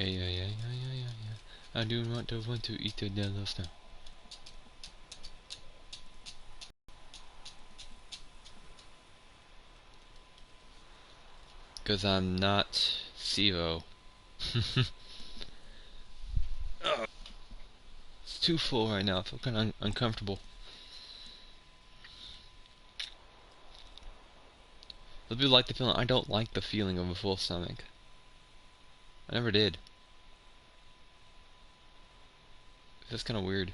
Yeah. I do not want to eat the yellow snow. Because I'm not Zero. It's too full right now. I feel kind of uncomfortable. Some people like the feeling. I don't like the feeling of a full stomach. I never did. It's kind of weird.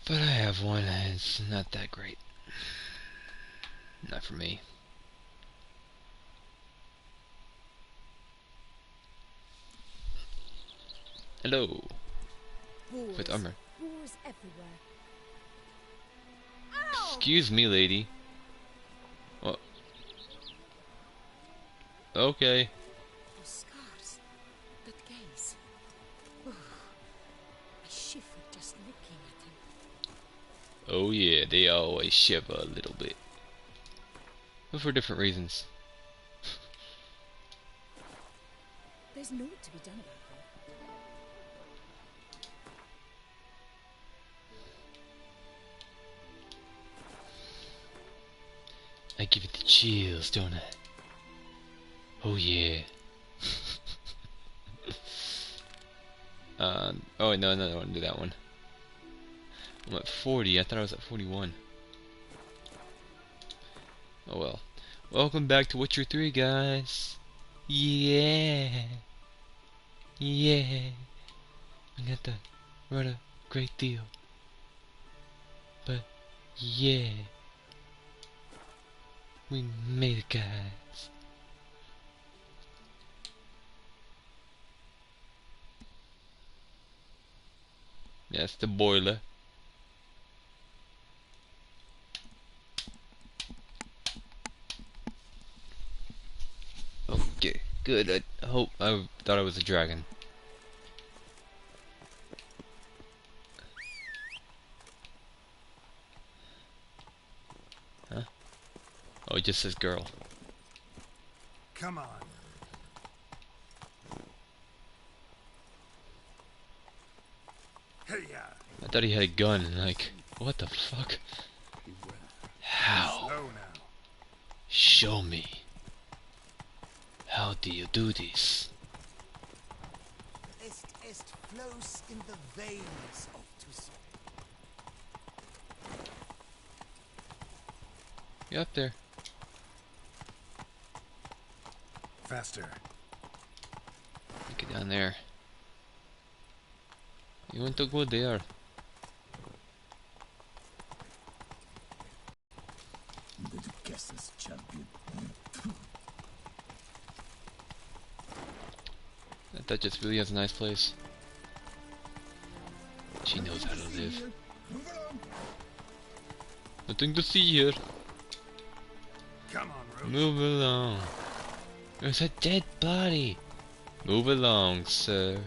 But I have one, and it's not that great. Not for me. Hello. With armor. Excuse me, lady. What? Okay. Scars. That gaze. Oh, I shivered just looking at him. Oh yeah, they always shiver a little bit. But for different reasons. There's naught to be done about them. I give it the chills, don't I? Oh yeah. Oh no, I don't want to do that one. I'm at 40. I thought I was at 41. Oh well. Welcome back to Witcher 3, guys. Yeah. Yeah. I got to run a great deal. But yeah. We made it, guys. That's the boiler. Okay, good. I thought I was a dragon. Huh? Oh, it just says girl. Come on. Hey, yeah. I thought he had a gun, and like, what the fuck? How? Slow now. Show me. How do you do this? Est flows in the veins of Tucson. Get up there. Faster. Get down there. You want to go there? Did you guess this, champion? That just really has a nice place. She knows how to live. Nothing to see here. Come on, Roach. Move along. There's a dead body. Move along, sir.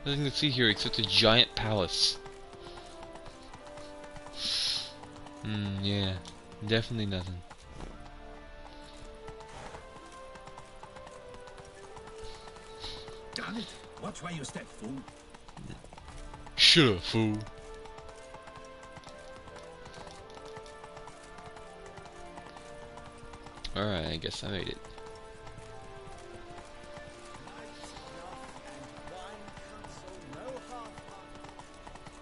Nothing to see here except a giant palace. Yeah. Definitely nothing. Damn it! Watch where you step, fool. Shut up, fool. Alright, I guess I made it.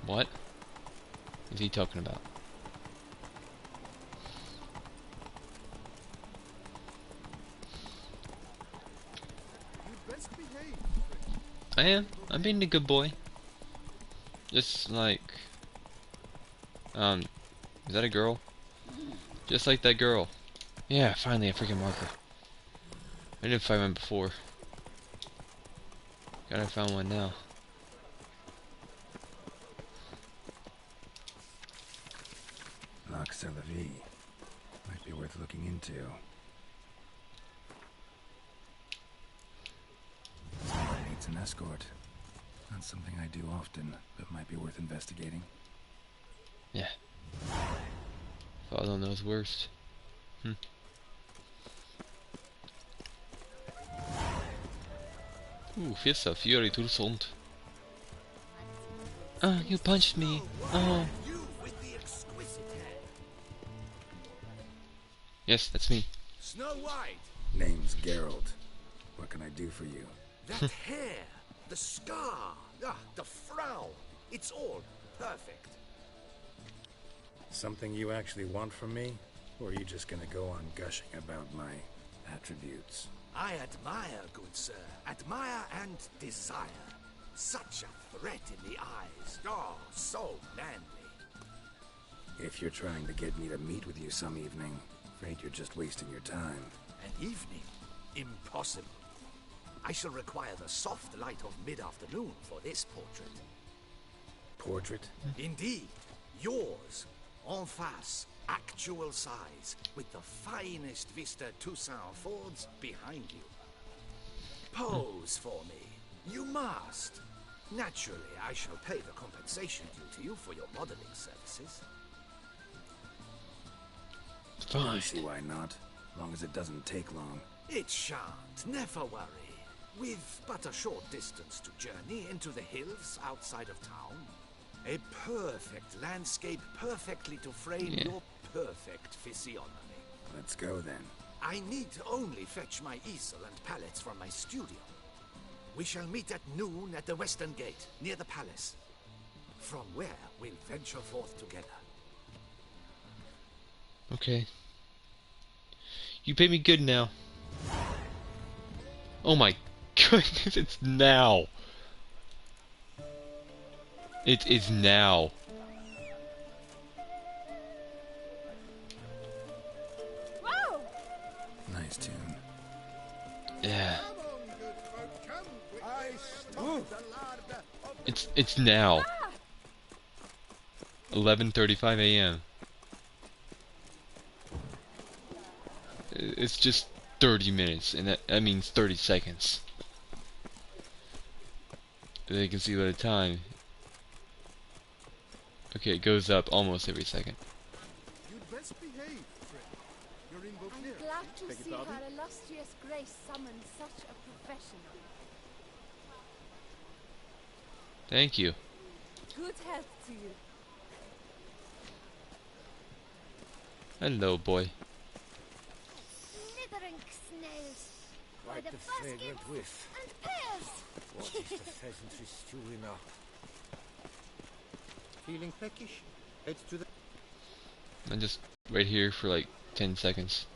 What is he talking about? I am. I'm being a good boy. Just like, is that a girl? Just like that girl. Yeah, finally a freaking marker. I didn't find one before. Gotta find one now. Lox Vie. Might be worth looking into. Somebody needs an escort. Not something I do often, but might be worth investigating. Yeah. Father knows worst. Fiesta Fury Tursont. Ah, you punched me. Oh. You with the exquisite hair. Yes, that's me. Snow White. Name's Geralt. What can I do for you? That hair, the scar, the frown. It's all perfect. Something you actually want from me? Or are you just gonna go on gushing about my attributes? I admire, good sir. Admire and desire. Such a threat in the eyes. Oh, so manly. If you're trying to get me to meet with you some evening, afraid you're just wasting your time. An evening? Impossible. I shall require the soft light of mid-afternoon for this portrait. Portrait? Indeed. Yours. En face. Actual size. With the finest Vista Toussaint Fords behind you. Pose for me. You must. Naturally, I shall pay the compensation due to you for your modeling services. I don't see why not. As long as it doesn't take long. It shan't. Never worry. With but a short distance to journey into the hills outside of town. A perfect landscape perfectly to frame your perfect physiognomy. Let's go then. I need only fetch my easel and palettes from my studio. We shall meet at noon at the western gate, near the palace. From where we'll venture forth together. Okay. You pay me good now. Oh my goodness, it's now. It is now. Whoa! Nice tune. Yeah. It's now. 11:35 a.m. It's just 30 minutes, and that means 30 seconds. They can see by the time. Okay, it goes up almost every second. You'd best behave, friend. You're in both I'm here. glad to Beg your see pardon? her illustrious grace summon such a professional. Thank you. Good health to you. Hello, boy. Slithering snails. Quite the the fragrant baskets. whiff. And pears! What is the pheasantry stewing up? Feeling peckish? Head to the... I'm just right here for like 10 seconds.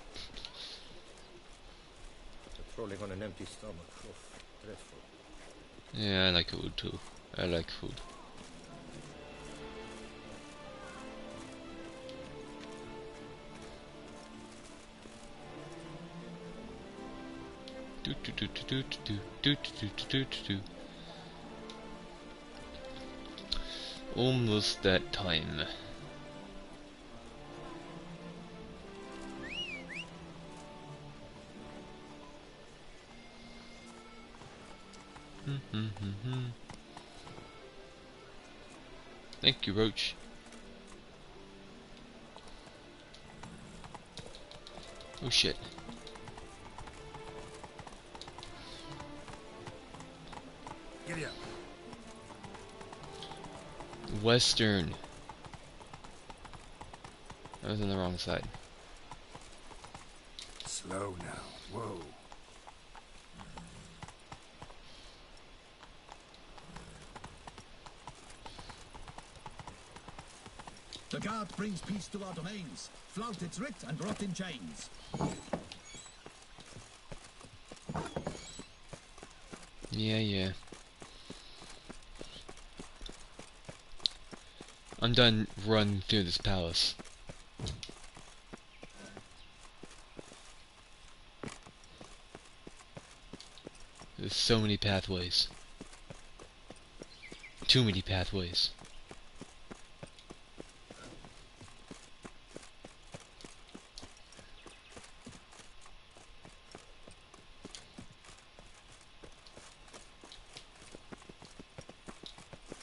Patrolling on an empty stomach. Oh, dreadful. Yeah, I like food too. I like food. Do do do do do do do do do do do. Almost that time. Thank you, Roach. Oh shit. Giddy up. Western. I was on the wrong side. Slow now. Whoa. The guard brings peace to our domains. Flout its writ and rot in chains. Yeah. I'm done running through this palace. There's so many pathways. Too many pathways.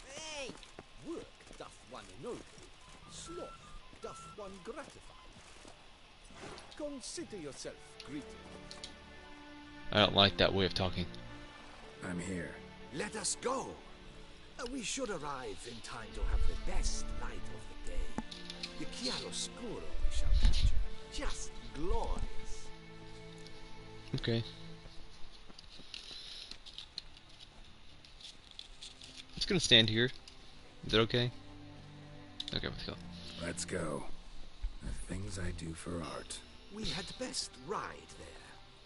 Hey! Work doth one ennoble. Sloth doth one gratify. Consider yourself greeted. I don't like that way of talking. I'm here. Let us go. We should arrive in time to have the best light of the day. The chiaroscuro we shall capture. Just glorious. Okay. It's gonna stand here. Is that okay? Okay, let's go. Let's go. The things I do for art. We had best ride there.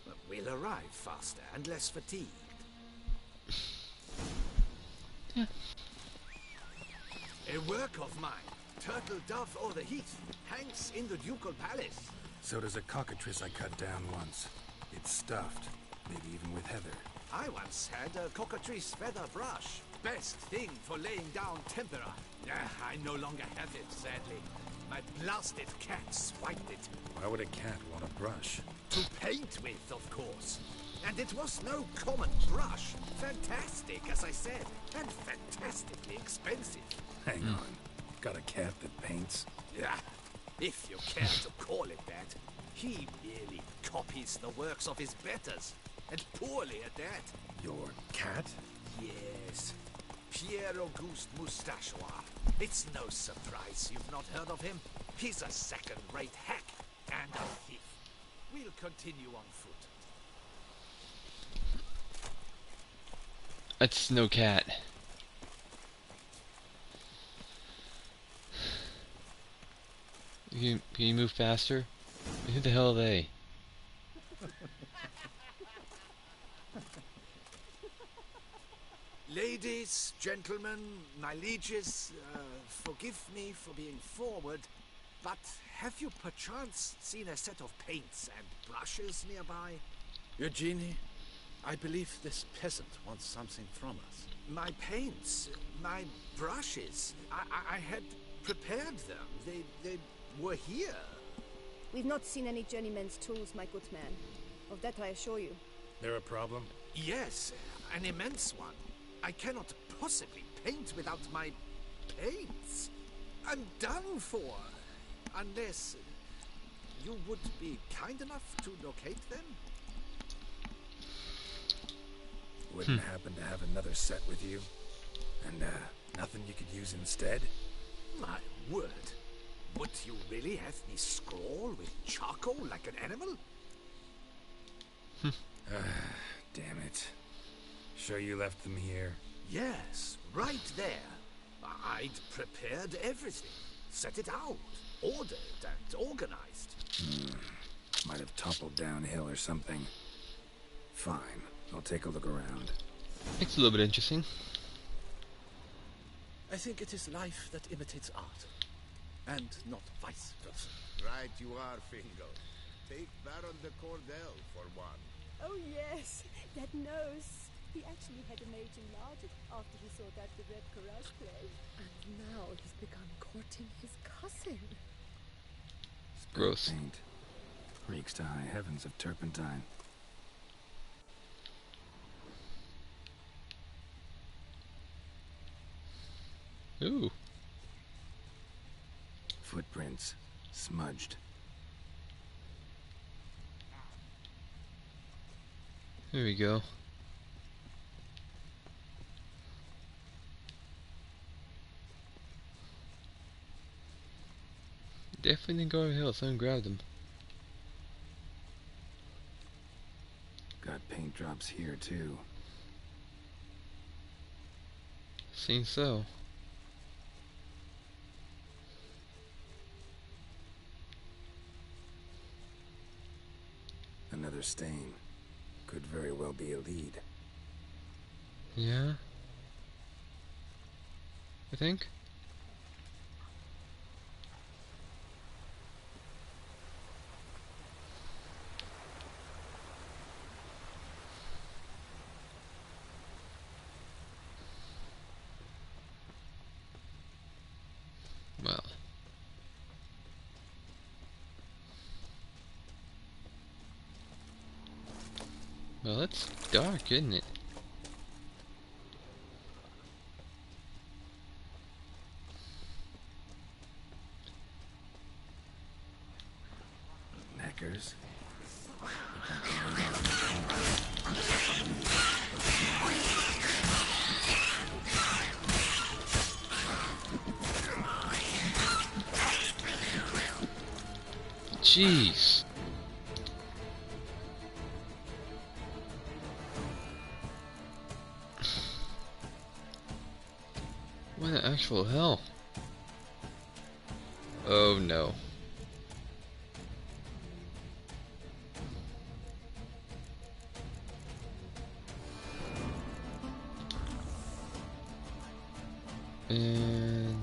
But we'll arrive faster and less fatigued. Yeah. A work of mine, Turtle Dove o'er the Heath, hangs in the ducal palace. So does a cockatrice I cut down once. It's stuffed, maybe even with heather. I once had a cockatrice feather brush. Best thing for laying down tempera. I no longer have it, sadly. My blasted cat swiped it. Why would a cat want a brush? To paint with, of course. And it was no common brush. Fantastic, as I said, and fantastically expensive. Hang on. Got a cat that paints? Yeah, if you care to call it that. He merely copies the works of his betters, and poorly at that. Your cat? Yes, Pierre Auguste Moustachois. It's no surprise you've not heard of him. He's a second-rate hack and a thief. We'll continue on foot. That's no cat. Can you move faster? Who the hell are they? Ladies, gentlemen, my lieges, forgive me for being forward, but have you perchance seen a set of paints and brushes nearby? Eugenie, I believe this peasant wants something from us. My paints, my brushes, I had prepared them. They were here. We've not seen any journeyman's tools, my good man. Of that I assure you. There a problem? Yes, an immense one. I cannot possibly paint without my paints. I'm done for. Unless you would be kind enough to locate them? Wouldn't happen to have another set with you? And, nothing you could use instead? My word. Would you really have me scrawl with charcoal like an animal? Damn it. Sure you left them here? Yes, right there. I'd prepared everything. Set it out. Ordered and organized. Might have toppled downhill or something. Fine. I'll take a look around. It's a little bit interesting. I think it is life that imitates art, and not vice versa. Right you are, Fingo. Take Baron de Cordel for one. Oh yes, that nose. He actually had a mage enlarge it after he saw that the Red Courage play. And now he's begun courting his cousin. Gross. Paint. Reeks to high heavens of turpentine. Ooh. Footprints. Smudged. There we go. Definitely didn't go over the hill. Someone grabbed them. Got paint drops here, too. Seems so. Another stain. Could very well be a lead. Yeah. I think. Well. Well, it's dark, isn't it? Knackered Neckers. Jeez. What the actual hell? Oh no. And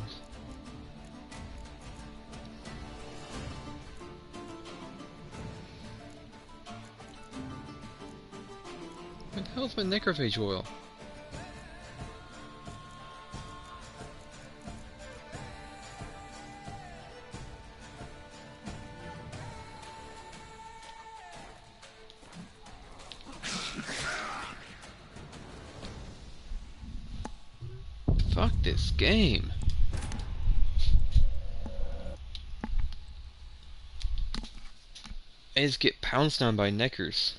what the hell's my necrophage oil? Fuck this game. I just get pounced on by neckers.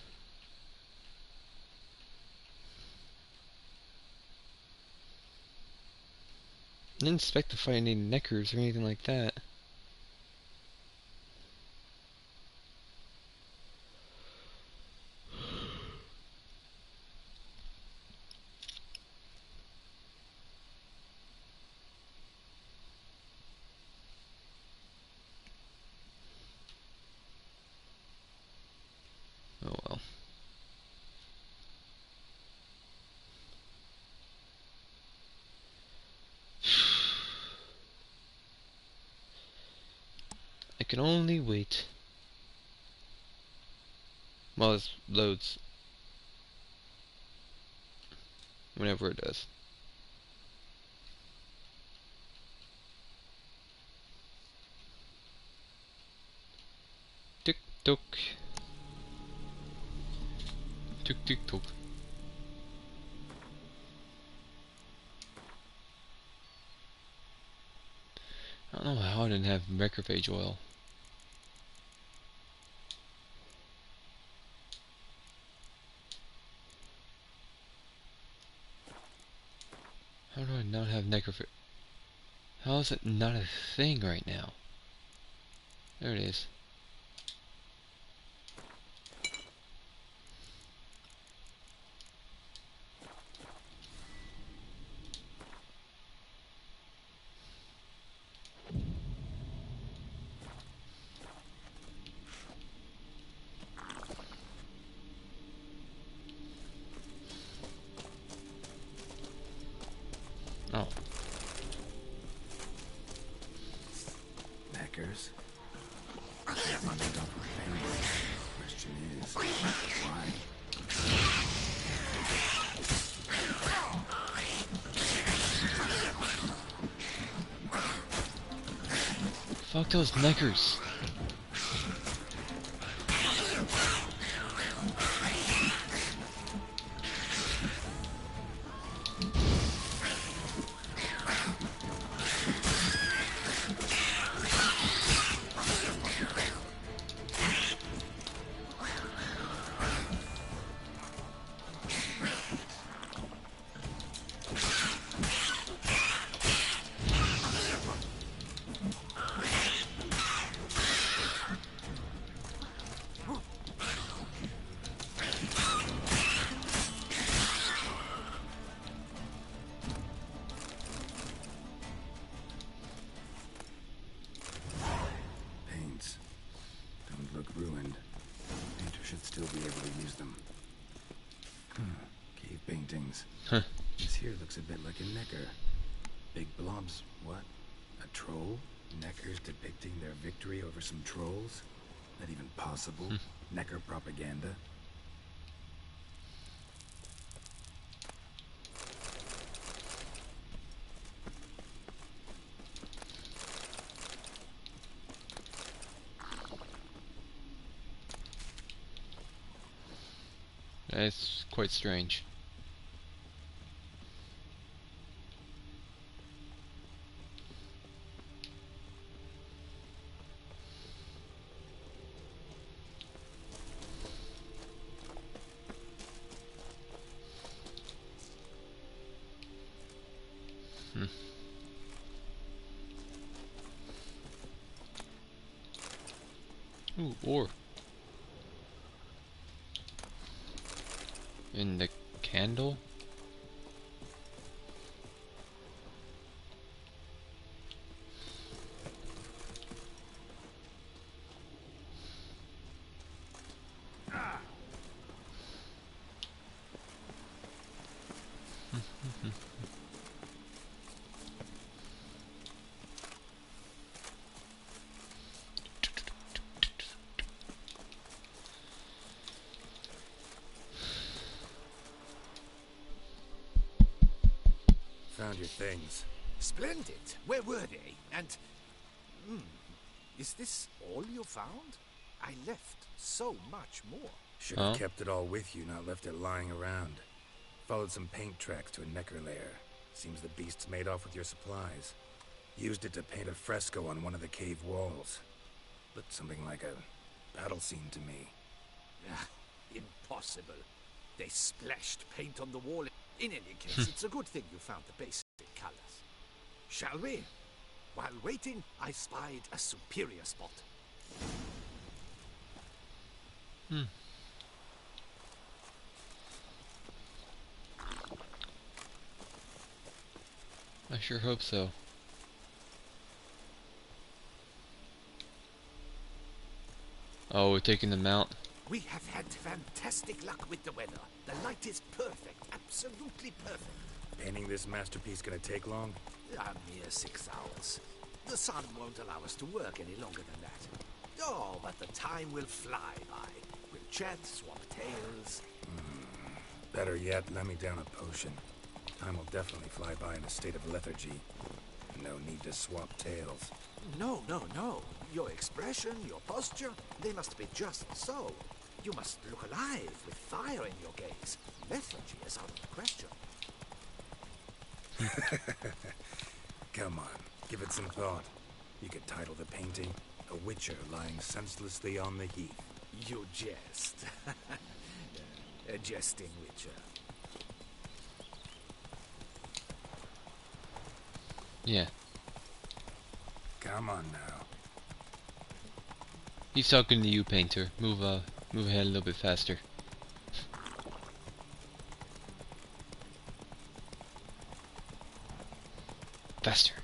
I didn't expect to fight any neckers or anything like that. Oh well. I can only wait. Well, this loads. Whenever it does. Tick tock. Tick tick tock. I don't know how I didn't have macrophage oil. How do I not have necrophage? How is it not a thing right now? There it is. Oh. Neckers. Question is, why? Fuck those neckers. Paints. Don't look ruined. Painter should still be able to use them. Cave paintings. Huh. This here looks a bit like a necker. Big blobs. What? A troll? Neckers depicting their victory over some trolls? Not even possible. Necker propaganda. That's quite strange. Hmm. Ooh, ore. In the candle? Found your things. Splendid. Where were they? And... is this all you found? I left so much more. Should have Huh? kept it all with you, not left it lying around. Followed some paint tracks to a necker lair. Seems the beast's made off with your supplies. Used it to paint a fresco on one of the cave walls. Looked something like a battle scene to me. Ah, impossible. They splashed paint on the wall. In any case, it's a good thing you found the basic colors. Shall we? While waiting, I spied a superior spot. I sure hope so. Oh, we're taking them out. We have had fantastic luck with the weather. The light is perfect, absolutely perfect. Painting this masterpiece gonna take long? A mere 6 hours. The sun won't allow us to work any longer than that. Oh, but the time will fly by. We'll chat, swap tales. Better yet, let me down a potion. Time will definitely fly by in a state of lethargy. No need to swap tales. No, no, no. Your expression, your posture, they must be just so. You must look alive with fire in your gaze. Lethargy is out of the question. Come on, give it some thought. You could title the painting, A Witcher Lying Senselessly on the Heath. You jest. A jesting witcher. Yeah. Come on now. He's talking to you, painter. Move ahead a little bit faster. Faster.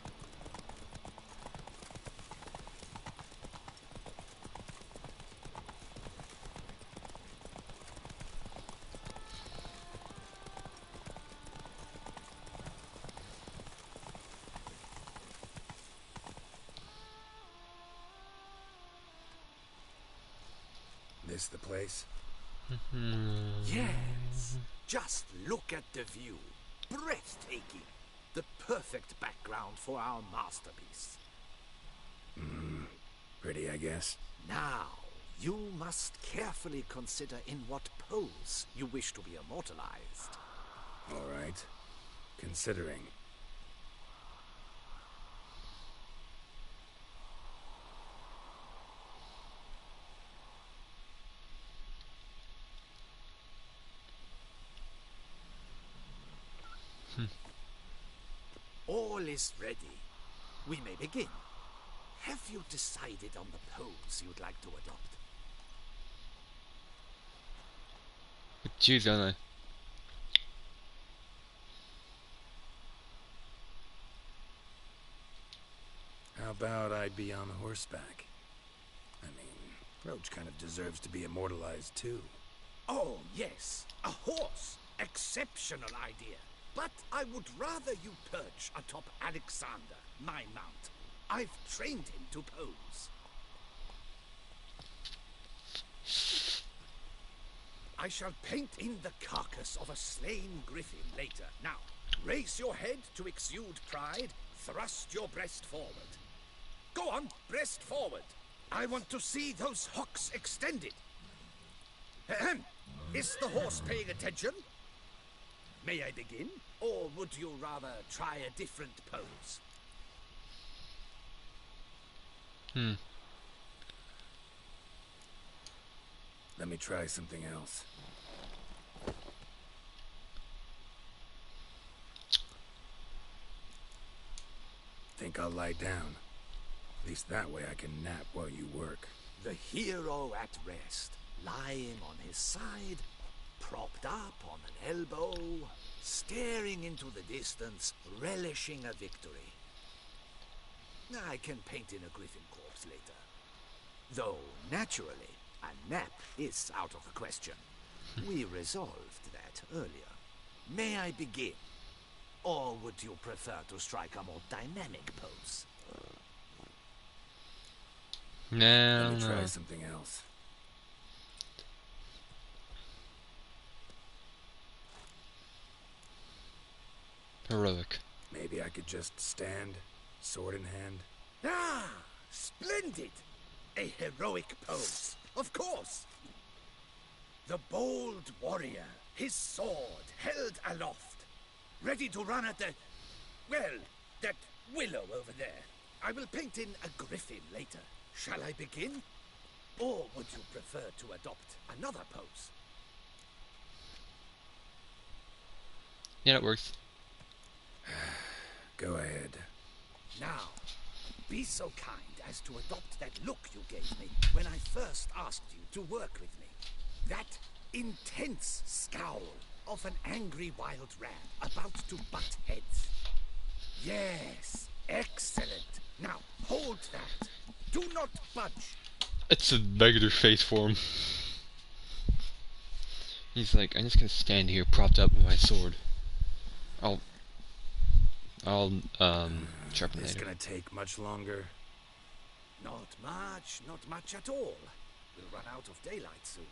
This the place? Yes. Just look at the view. Breathtaking. The perfect background for our masterpiece. Pretty, I guess. Now, you must carefully consider in what pose you wish to be immortalized. All right. Considering. All is ready. We may begin. Have you decided on the pose you'd like to adopt? Choose on I. How about I be on horseback? I mean, Roach kind of deserves to be immortalized too. Oh, yes. A horse. Exceptional idea. But I would rather you perch atop Alexander, my mount. I've trained him to pose. I shall paint in the carcass of a slain griffin later. Now, raise your head to exude pride. Thrust your breast forward. Go on, breast forward. I want to see those hocks extended. Ahem. Is the horse paying attention? May I begin? Or would you rather try a different pose? Let me try something else. Think I'll lie down. At least that way I can nap while you work. The hero at rest, lying on his side, propped up on an elbow, staring into the distance, relishing a victory. I can paint in a griffin corpse later. Though, naturally, a nap is out of the question. We resolved that earlier. May I begin? Or would you prefer to strike a more dynamic pose? No, Let me try no. something else. Heroic. Maybe I could just stand, sword in hand. Ah, splendid! A heroic pose, of course. The bold warrior, his sword held aloft, ready to run at that willow over there. I will paint in a griffin later. Shall I begin? Or would you prefer to adopt another pose? Yeah, that works. Go ahead. Now, be so kind as to adopt that look you gave me when I first asked you to work with me. That intense scowl of an angry wild ram about to butt heads. Yes, excellent. Now, hold that. Do not budge. It's a regular face for him. He's like, I'm just gonna stand here propped up with my sword. I'll sharpen It's later. gonna take much longer. Not much at all. We'll run out of daylight soon.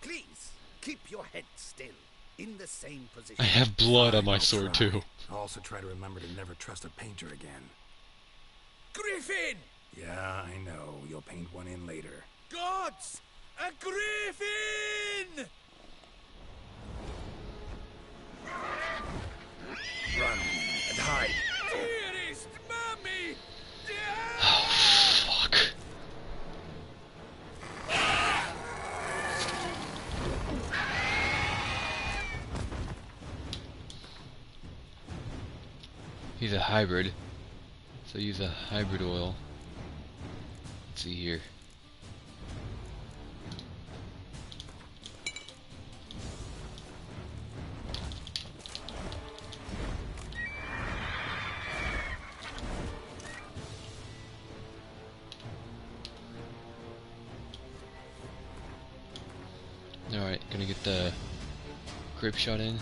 Please, keep your head still, in the same position. I have blood on my I'll sword try. too. I'll also try to remember to never trust a painter again. Griffin! Yeah, I know. You'll paint one in later. Gods! A griffin! Run and hide. Dearest Mummy! Oh, fuck. He's a hybrid, so use a hybrid oil. Let's see here. Alright, gonna get the grip shot in.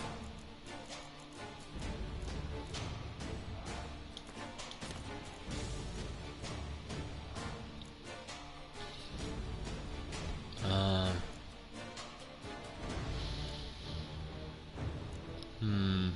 Hmm.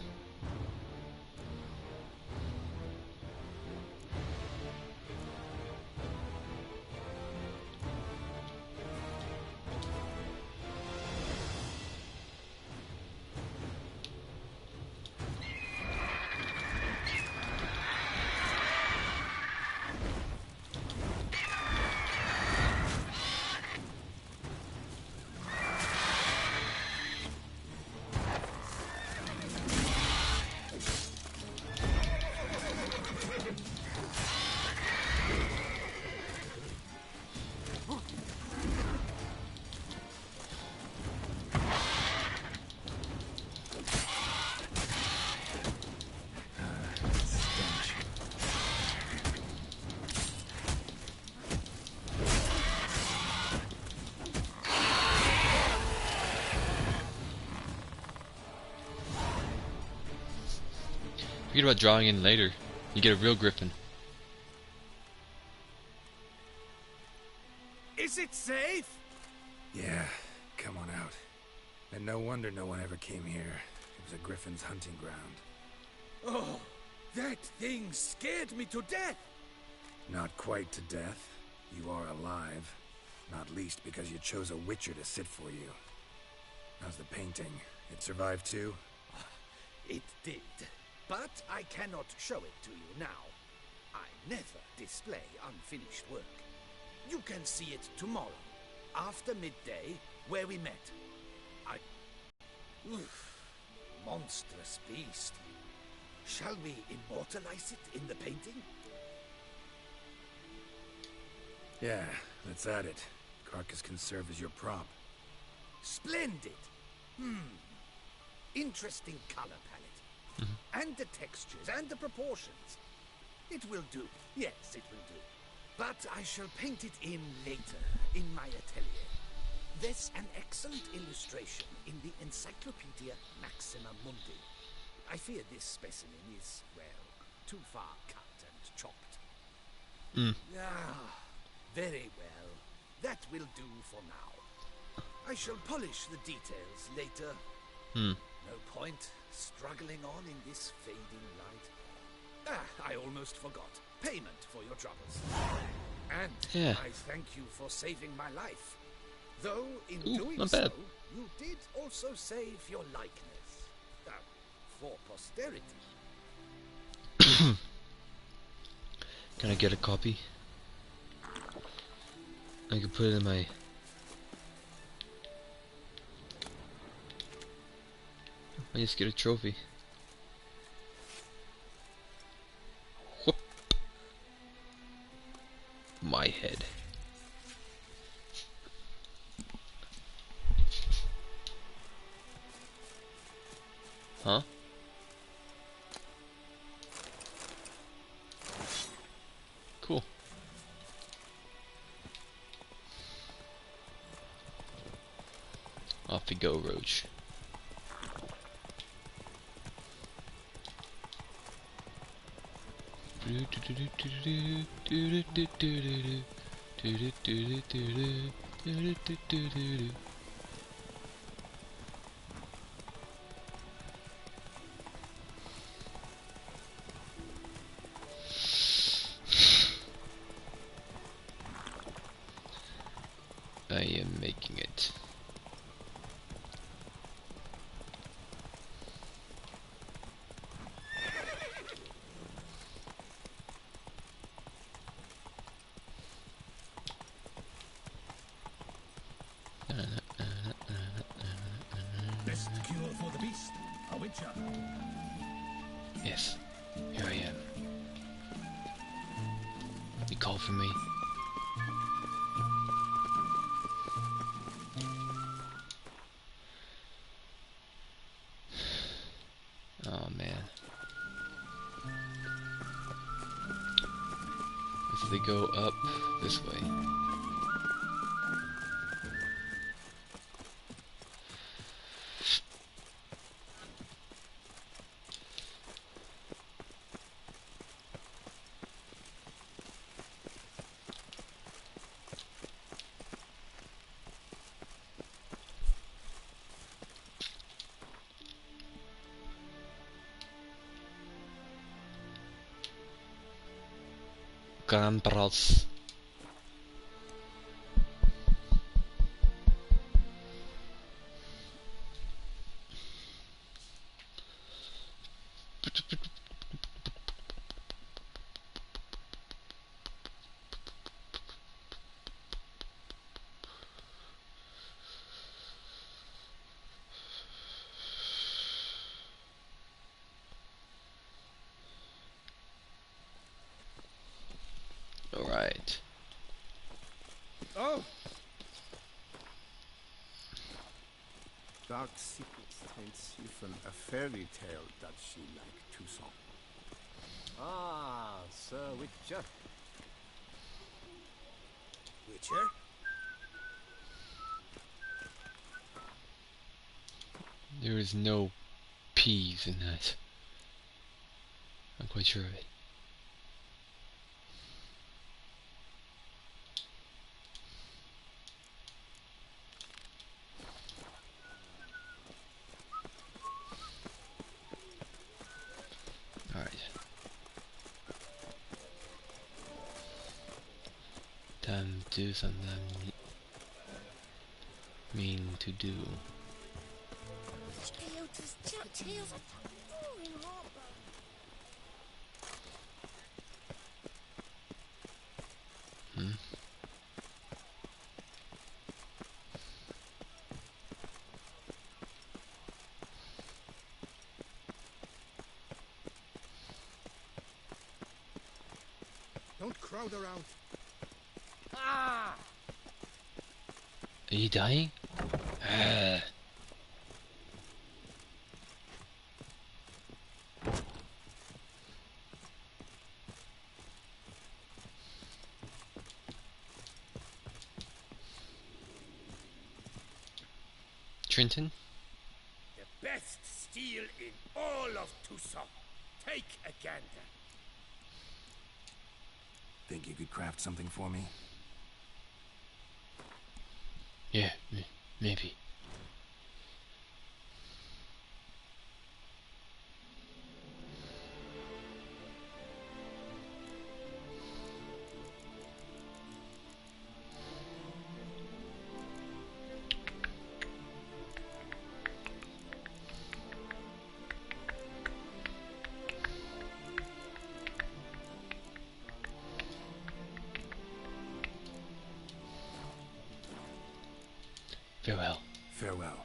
Forget about drawing in later. You get a real griffin. Is it safe? Yeah, come on out. And no wonder no one ever came here. It was a griffin's hunting ground. Oh, that thing scared me to death. Not quite to death. You are alive. Not least because you chose a witcher to sit for you. How's the painting? It survived too? It did. But I cannot show it to you now. I never display unfinished work. You can see it tomorrow, after midday, where we met. Oof, monstrous beast. Shall we immortalize it in the painting? Yeah, let's add it. Carcass can serve as your prop. Splendid! Interesting color palette. And the textures and the proportions. It will do. Yes, it will do. But I shall paint it in later, in my atelier. There's an excellent illustration in the Encyclopedia Maxima Mundi. I fear this specimen is, well, too far cut and chopped. Ah, very well. That will do for now. I shall polish the details later. No point struggling on in this fading light. Ah, I almost forgot. Payment for your troubles. And I thank you for saving my life. Though, in doing not so, bad. you did also save your likeness. For posterity. Can I get a copy? I can put it in my... I just get a trophy. Whoop. My head. Huh? Cool. Off we go, Roach. I am making it. Best cure for the beast. A witcher. Yes, here I am. You call for me. Oh man. If they go up this way. Krampras. Alright. Oh! Dark Secrets tells you from a fairy tale, does she, like Toussaint? Ah, Sir Witcher. Witcher? There is no P's in that. I'm quite sure of it. Alright. Time to do something I mean to do. Hmm? Don't crowd around. Ah! Are you dying? Trenton? The best steel in all of Tucson. Take a gander. Think you could craft something for me? Yeah, maybe. Farewell. Farewell.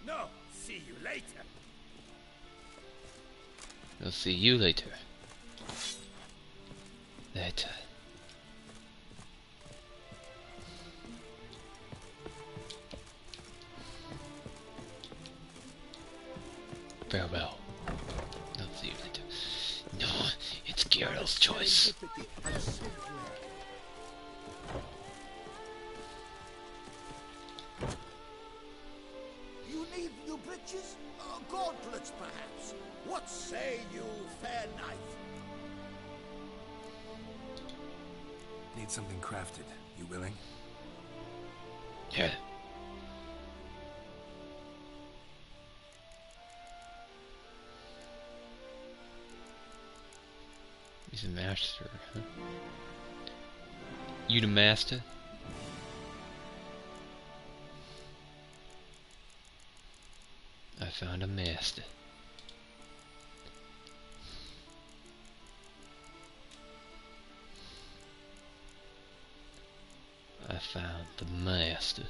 No, see you later. I'll see you later. Later. Farewell. I'll see you later. No, it's Geralt's choice. I'm so glad. You need new breeches? Gauntlets, perhaps? What say you, fair knight? Need something crafted. You willing? Yeah. He's a master, huh? You the master? I found a master. I found the master.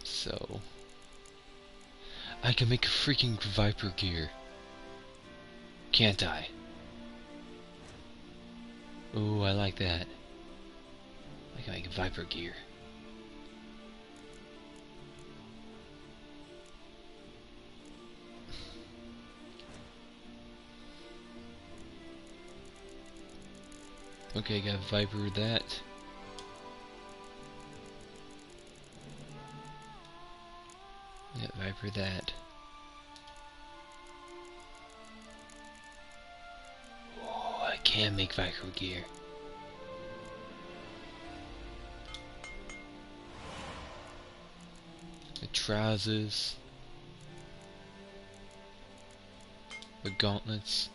So I can make a freaking Viper gear. Can't I? Ooh, I like that. I can make a Viper gear. Okay, got Viper that. Got Viper that. Oh, I can make Viper gear. The trousers. The gauntlets.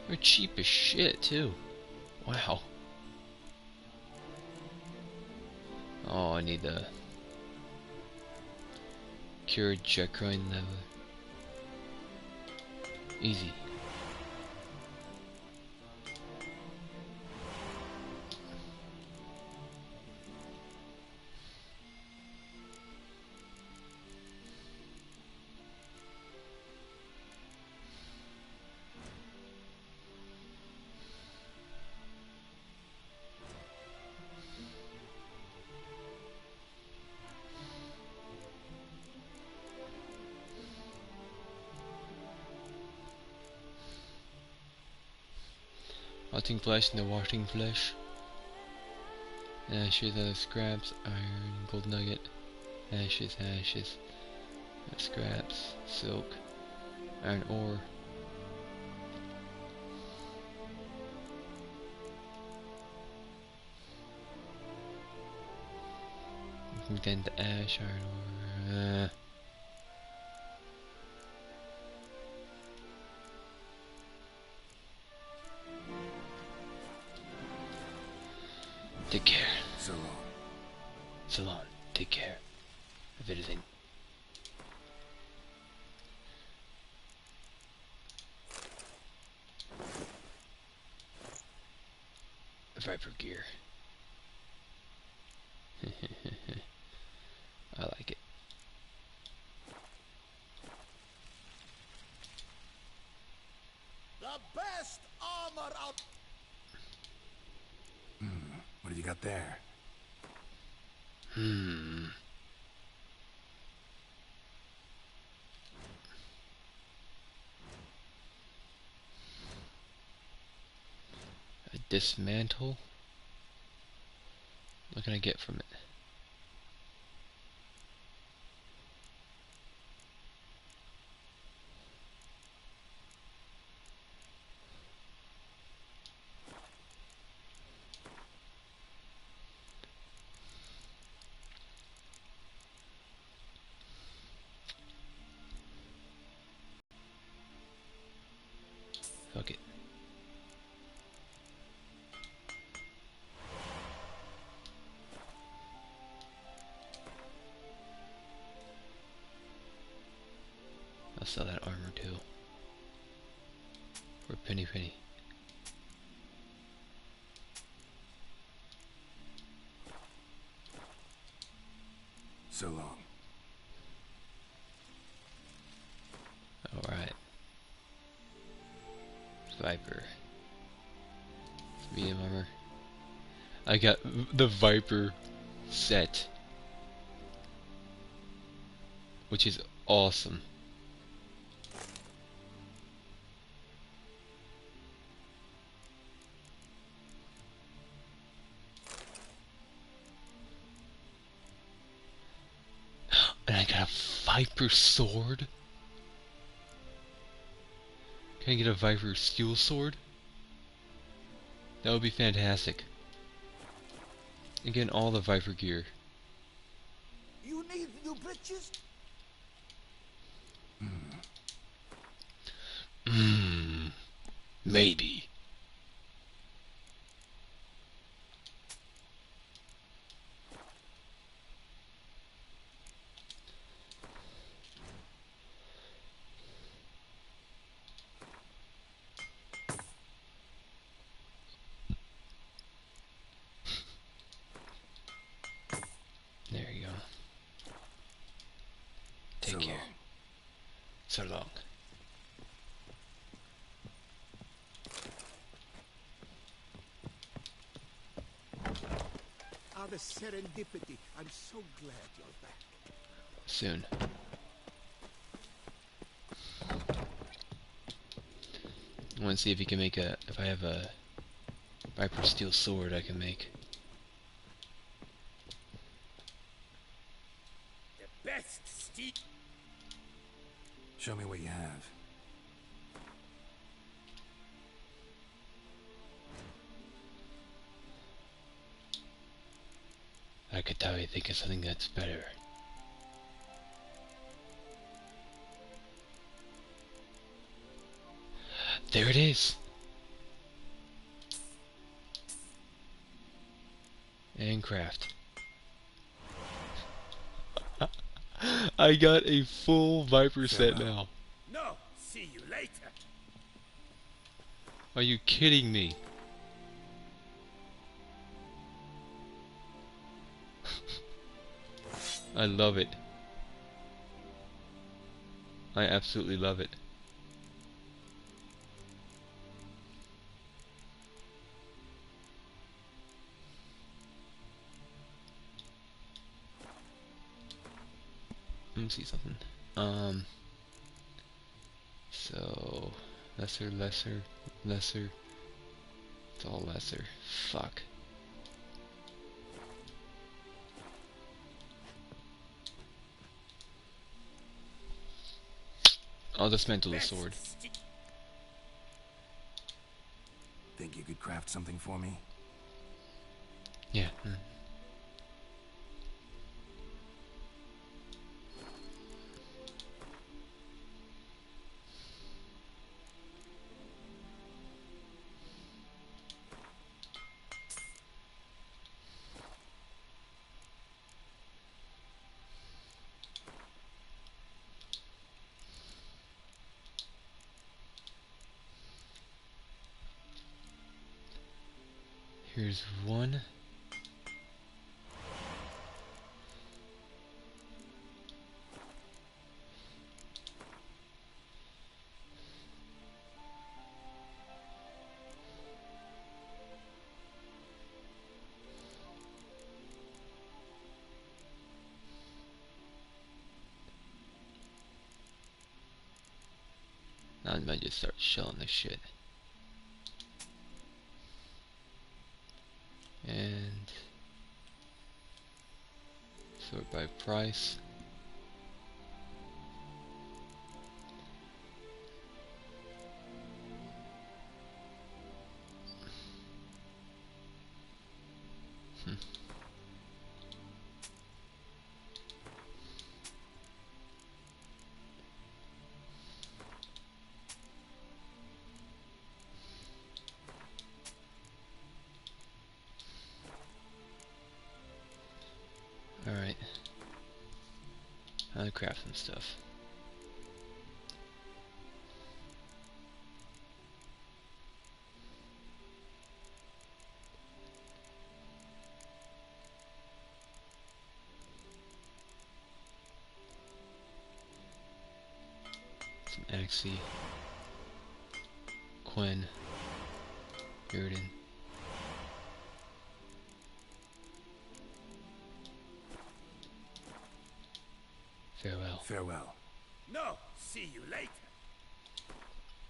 They're cheap as shit too. Wow. Oh, I need the cured jet coin level. Easy. Rotting flesh and the rotting flesh. Ashes, other scraps, iron, gold nugget. Ashes, ashes. Scraps, silk, iron ore. Then the ash, iron ore. Take care. So long. So long. Take care of everything. Viper gear. I like it. The best armor out. What have you got there? A dismantle? What can I get from it? Fuck it. I'll sell that armor too. For a penny penny. So long. Alright. Viper. Medium armor. I got the Viper set. Which is awesome. And I got a Viper sword? Can I get a Viper steel sword? That would be fantastic. Again, all the Viper gear. You need new bridges? Maybe. There you go. Take So care. long. So long. Ah, the serendipity. I'm so glad you're back. Soon. I want to see if you can make a. If I have a Viper steel sword, I can make. The best steed. Show me what you have. I could totally think of something that's better. There it is! And craft. I got a full Viper set Farewell. now. No, see you later. Are you kidding me? I love it. I absolutely love it. Let me see something. So lesser, lesser, lesser. It's all lesser. Fuck. I'll dismantle the sword. Think you could craft something for me? Yeah. Here's one. I might just start shelling this shit. And sort by price. Alright. I'll craft some stuff. Some Axie. Quinn. Iriden. Farewell. Farewell. No, see you later.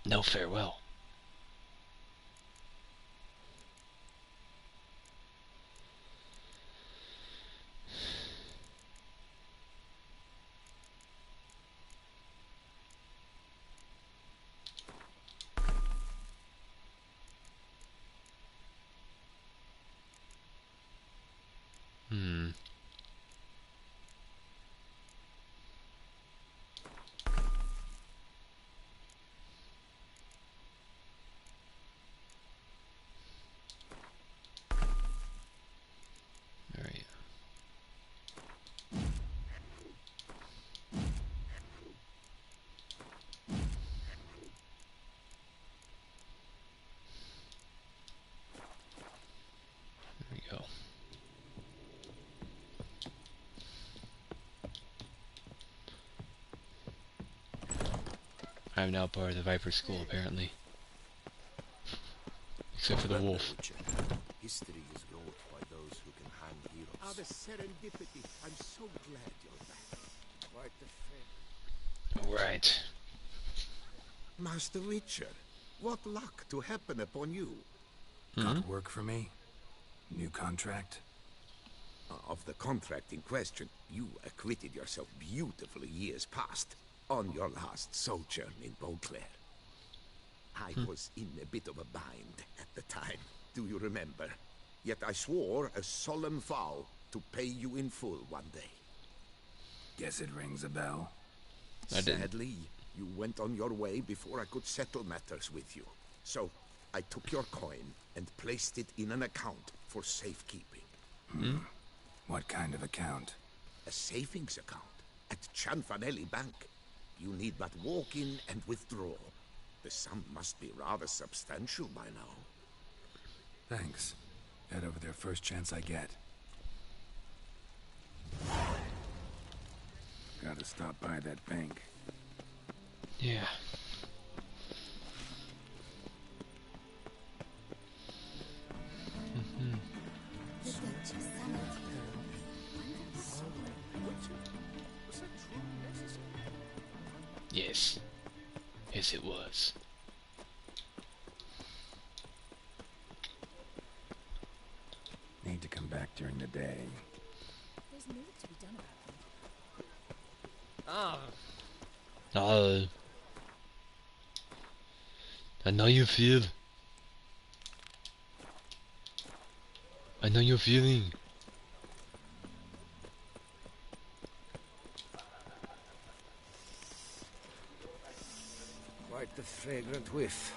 No farewell. Alright. There we go. I'm now part of the Viper School, apparently. Except for the wolf. History is wrote by those who can hang heroes. Ah, the serendipity. I'm so glad you're back. Quite the thing. Alright. Master Witcher, what luck to happen upon you. Got work for me? New contract? Of the contract in question, you acquitted yourself beautifully years past on your last sojourn in Beauclair. I was in a bit of a bind at the time, do you remember? Yet I swore a solemn vow to pay you in full one day. Guess it rings a bell. I didn't. Sadly, you went on your way before I could settle matters with you. So, I took your coin and placed it in an account for safekeeping. What kind of account? A savings account at Cianfanelli Bank. You need but walk in and withdraw. The sum must be rather substantial by now. Thanks. Head over there first chance I get. Gotta stop by that bank. Yeah. Yes. Yes, it was. Need to come back during the day. There's more to be done about them. Oh. I know you feel. I know you're feeling. Quite the fragrant whiff.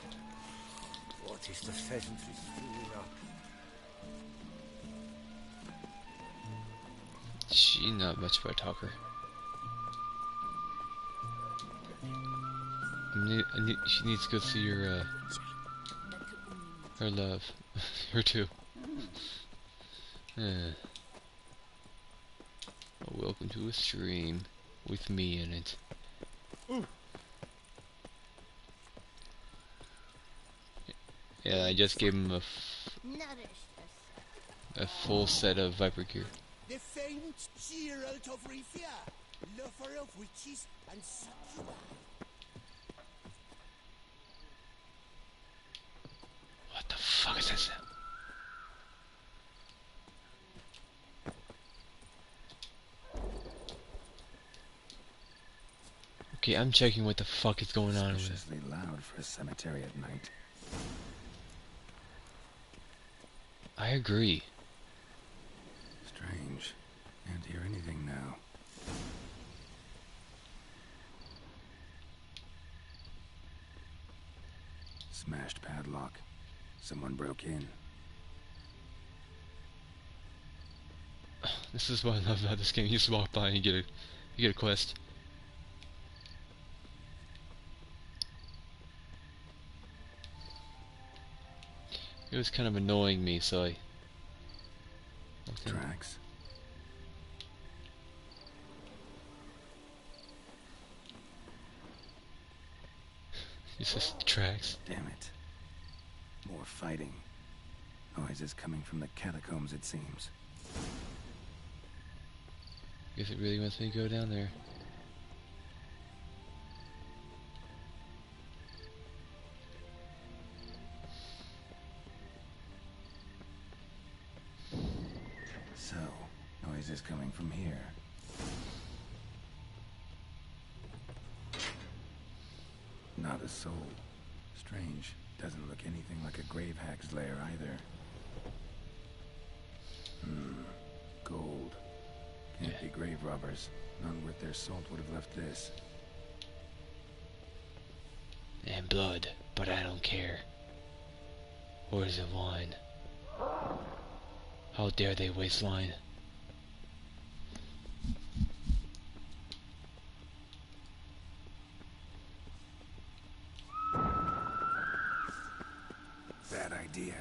What is the pheasantry stewing up? She's not much of a talker. She needs to go see her, her love. Her too. Welcome to a stream with me in it. Yeah, I just gave him a full set of Viper gear. The famed Geralt of Rivia, lover of witches and succubi. fuck is this? Okay, I'm checking what the fuck is going on with it. Suspiciously loud for a cemetery at night. I agree. Strange. Can't hear anything now. Smashed padlock. Someone broke in. This is what I love about this game. You just walk by and you get a quest. It was kind of annoying me, so I... Okay. Tracks. It's just tracks. Damn it. More fighting. Noises coming from the catacombs, it seems. Guess it really wants me to go down there. So, noises coming from here. Not a soul. Strange. Doesn't look anything like a grave hack's lair either. Gold. Can't be grave robbers. None worth their salt would have left this. And blood, but I don't care. Or is it wine? How dare they waste wine? Bad idea.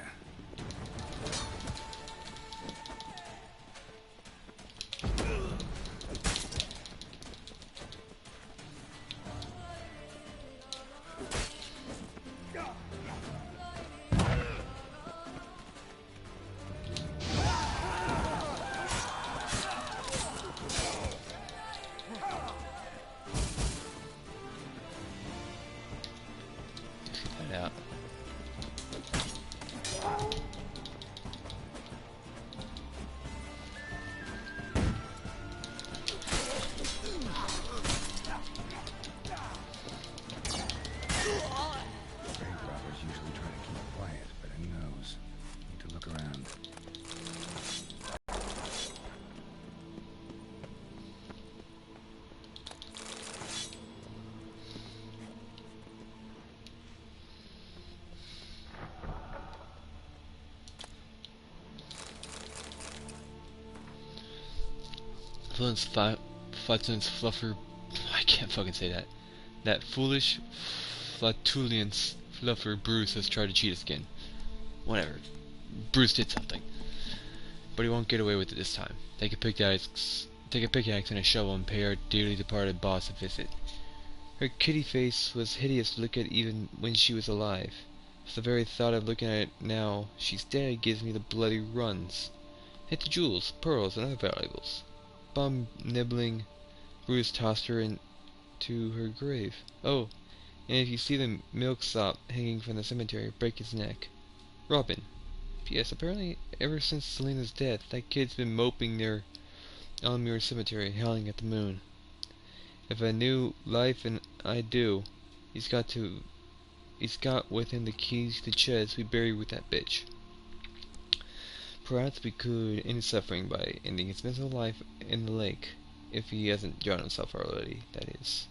Get that out. Grave robbers usually try to keep quiet, but who knows? Need to look around. Flatulence fluffer. I can't fucking say that. That foolish flatulence fluffer Bruce has tried to cheat us again. Whatever. Bruce did something. But he won't get away with it this time. Take a pickaxe and a shovel and pay our dearly departed boss a visit. Her kitty face was hideous to look at even when she was alive. Just the very thought of looking at it now she's dead gives me the bloody runs. Hit the jewels, pearls, and other valuables. Bum nibbling, Bruce tossed her into her grave. Oh, and if you see the milksop hanging from the cemetery, break his neck. Robin. P.S. Apparently, ever since Selena's death, that kid's been moping near Elmire Cemetery, howling at the moon. If I knew life and I do, he's got with him the keys to the chests we buried with that bitch. Perhaps we could end his suffering by ending his miserable life in the lake, if he hasn't drowned himself already, that is.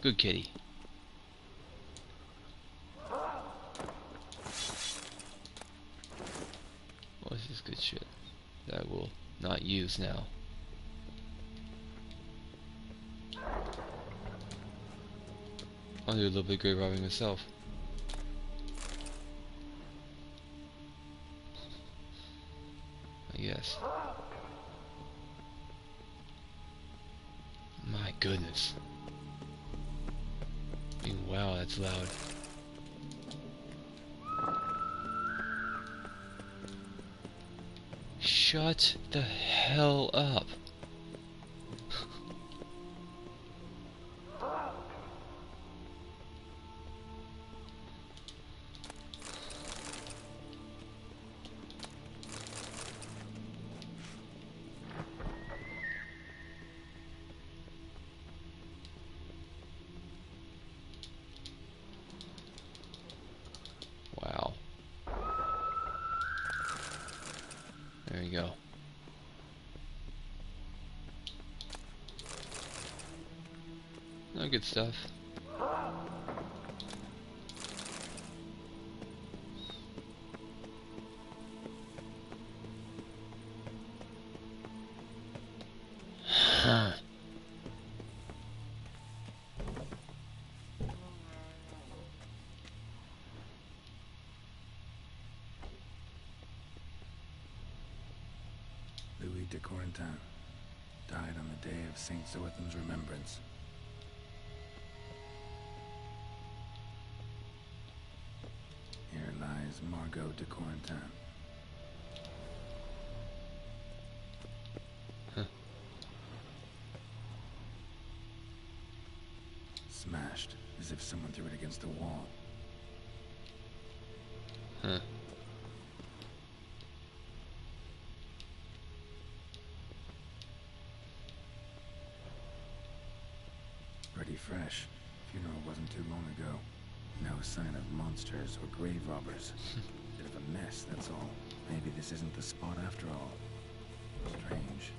Good kitty. What is this good shit that I will not use now? I'll do a little bit of grave robbing myself. I guess. My goodness. I mean, wow, that's loud. Shut the hell up. we go. No good stuff. Huh. Louis de Corentin died on the day of Saint Zoethan's remembrance. Here lies Margot de Corentin. Smashed, as if someone threw it against the wall. Huh. Pretty fresh. Funeral wasn't too long ago. No sign of monsters or grave robbers. Bit of a mess, that's all. Maybe this isn't the spot after all. Strange.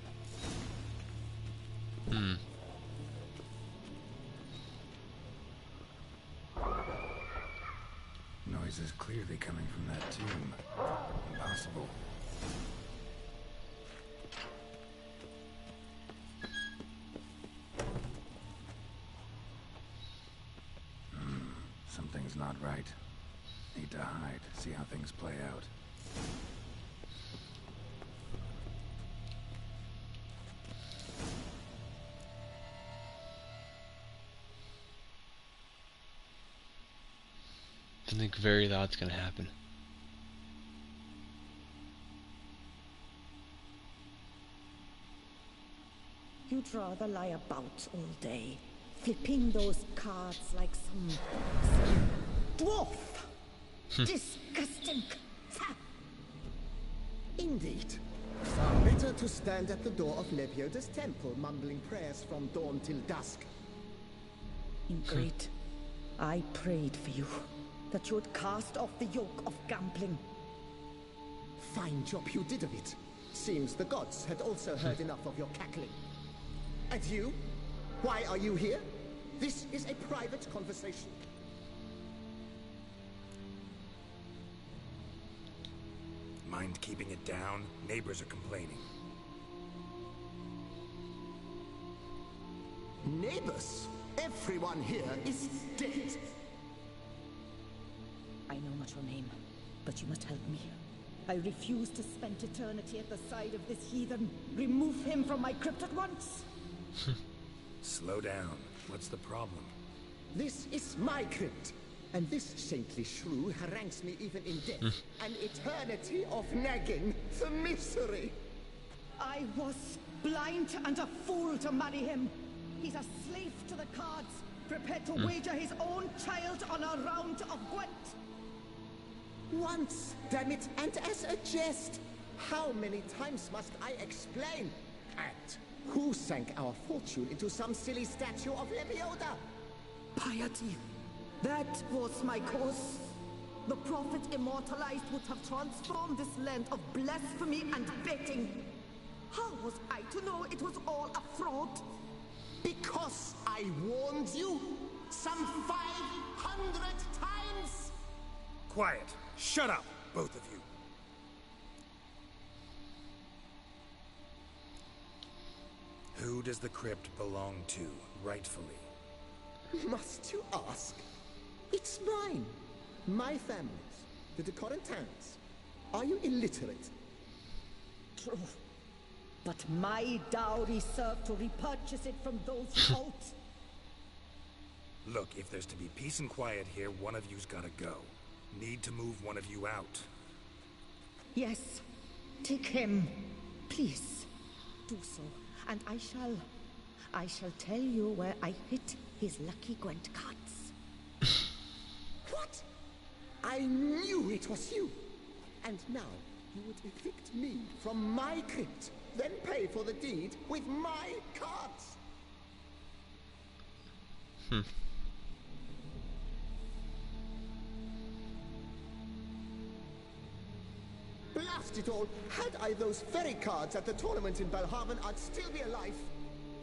Hmm. Noise is clearly coming from that tomb. Impossible. Something's not right. Need to hide, see how things play out. Something very odd's gonna happen. You'd rather lie about all day, flipping those cards like some dwarf. Disgusting. Indeed. Far better to stand at the door of Lebioda's temple, mumbling prayers from dawn till dusk. Ingrid, I prayed for you, that you would cast off the yoke of gambling. Fine job you did of it. Seems the gods had also heard enough of your cackling. And you? Why are you here? This is a private conversation. Mind keeping it down? Neighbors are complaining. Neighbors? Everyone here is dead. I know not your name, but you must help me. I refuse to spend eternity at the side of this heathen. Remove him from my crypt at once. Slow down. What's the problem? This is my crypt, and this saintly shrew harangues me even in death. An eternity of nagging, the misery. I was blind and a fool to marry him. He's a slave to the cards, prepared to wager his own child on a round of Gwent. Once, damn it, and as a jest. How many times must I explain? And who sank our fortune into some silly statue of Lebioda? Piety. That was my cause. The prophet immortalized would have transformed this land of blasphemy and betting. How was I to know it was all a fraud? Because I warned you some 500 times! Quiet. Shut up, both of you. Who does the crypt belong to, rightfully? Must you ask? It's mine. My family's. The de Corentins. Are you illiterate? True. But my dowry served to repurchase it from those out. Look, if there's to be peace and quiet here, one of you's gotta go. Need to move one of you out. Yes. Take him. Please. Do so. And I shall tell you where I hid his lucky Gwent cards. What? I knew it was you. And now you would evict me from my crypt, then pay for the deed with my cards. Bluffed managed it all. Had I those fairy cards at the tournament in Belhaven, I'd still be alive.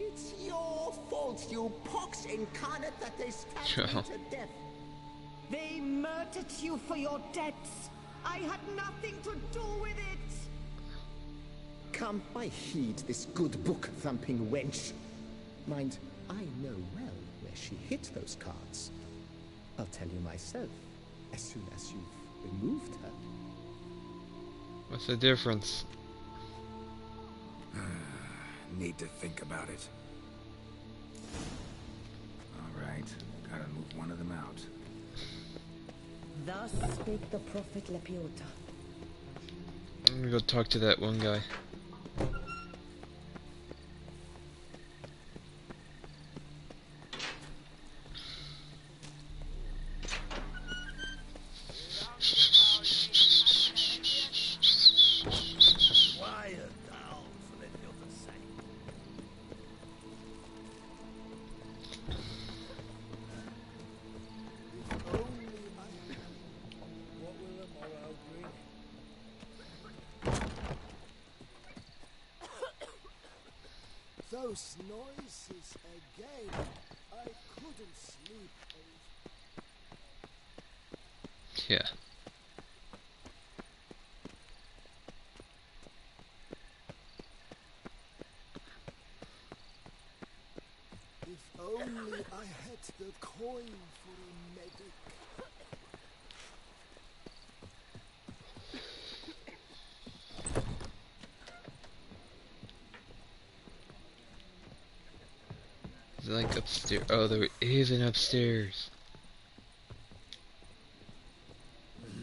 It's your fault, you pox incarnate, that they stabbed me to death. They murdered you for your debts. I had nothing to do with it. Come, I heed this good book-thumping wench. Mind, I know well where she hid those cards. I'll tell you myself, as soon as you've removed her. What's the difference? Need to think about it. Alright, gotta move one of them out. Thus spake the prophet Lepiota. I'm gonna go talk to that one guy. Quiet down, for Lepiota say. What will the morrow bring? Those noises again. I couldn't sleep. Yeah. If only I had the coin for a medic. Is it like upstairs? Oh, there is an upstairs.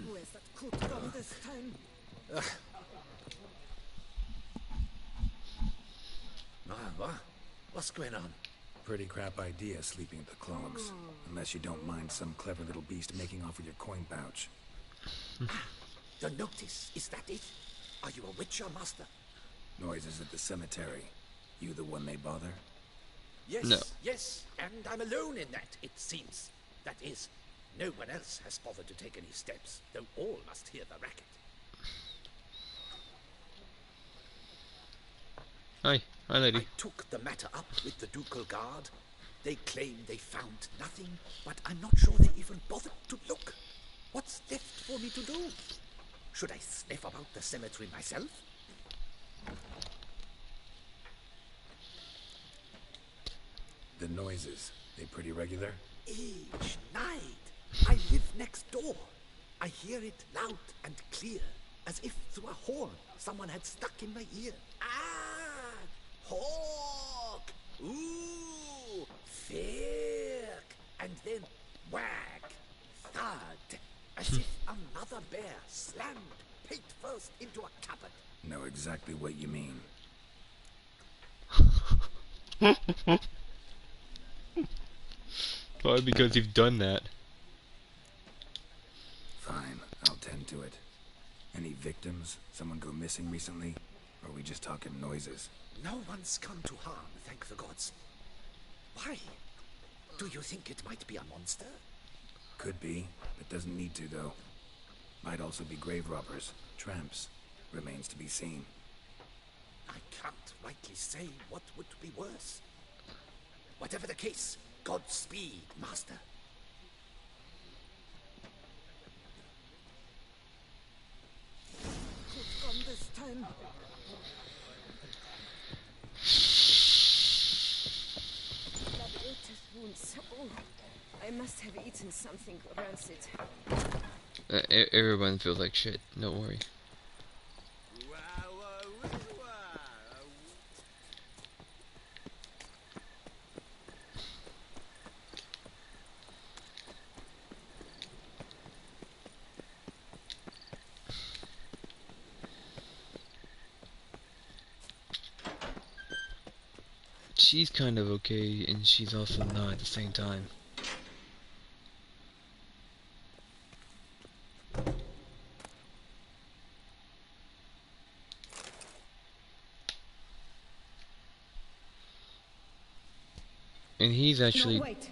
Where's that coot gone this time? What's going on? Pretty crap idea sleeping at the clogs. Unless you don't mind some clever little beast making off with your coin pouch. The notice, is that it? Are you a witcher, master? Noises at the cemetery. You the one they bother? Yes, No. yes, and I'm alone in that, it seems. That is, no one else has bothered to take any steps, though all must hear the racket. Hi. Hi, lady. I took the matter up with the ducal guard. They claim they found nothing, but I'm not sure they even bothered to look. What's left for me to do? Should I sniff about the cemetery myself? The noises, they pretty regular? Each night, I live next door. I hear it loud and clear, as if through a horn someone had stuck in my ear. Ah! Hawk! Ooh! Firk! And then whack! Thud! As if another bear slammed pate first into a cupboard. Know exactly what you mean. Probably because you've done that. Fine, I'll tend to it. Any victims? Someone go missing recently? Or are we just talking noises? No one's come to harm, thank the gods. Why? Do you think it might be a monster? Could be, but doesn't need to though. Might also be grave robbers, tramps. Remains to be seen. I can't rightly say what would be worse. Whatever the case, Godspeed, master. Coot gone this time. Labiota's wounds. Oh, I must have eaten something rancid. Everyone feels like shit. Don't worry. She's kind of okay, and she's also not at the same time. And he's actually... No, wait.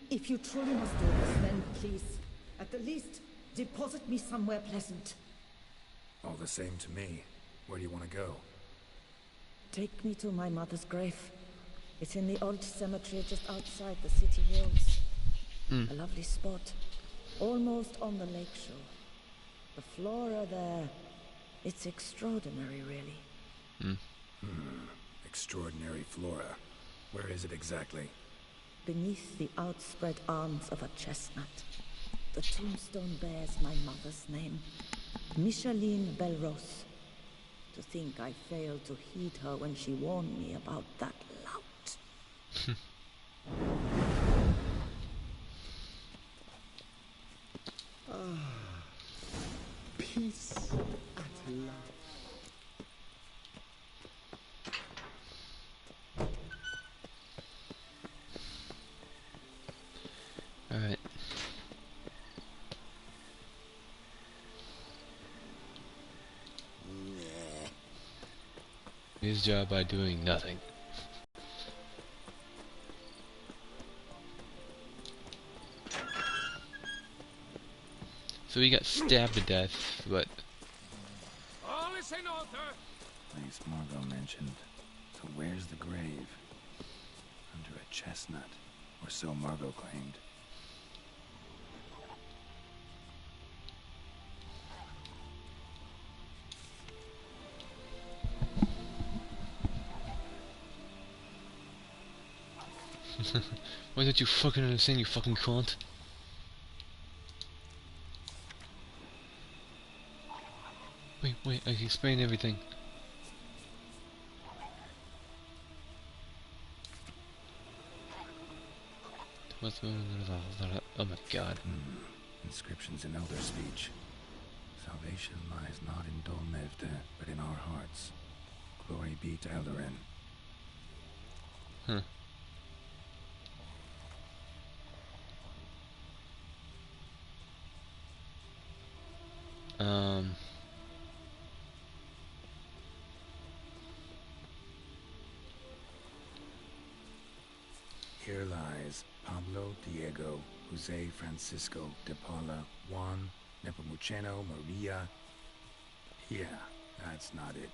If you truly must do this, then please, at the least, deposit me somewhere pleasant. All the same to me. Where do you want to go? Take me to my mother's grave. It's in the old cemetery just outside the city walls. A lovely spot, almost on the lake shore. The flora there, it's extraordinary, really. Extraordinary flora. Where is it exactly? Beneath the outspread arms of a chestnut, the tombstone bears my mother's name, Micheline Belrose. To think I failed to heed her when she warned me about that lout. Peace at last. Alright. His job by doing nothing. So he got stabbed to death, but All is in order. Place Margot mentioned. So where's the grave? Under a chestnut. Or so Margot claimed. why don't you fucking understand, you fucking cunt? Wait, I can explain everything. Oh my god. Inscriptions in Elder speech. Salvation lies not in Dolmevde, but in our hearts. Glory be to Eldarin. Huh. Here lies Pablo, Diego, Jose Francisco, De Paula, Juan, Nepomuceno, Maria. Yeah, that's not it.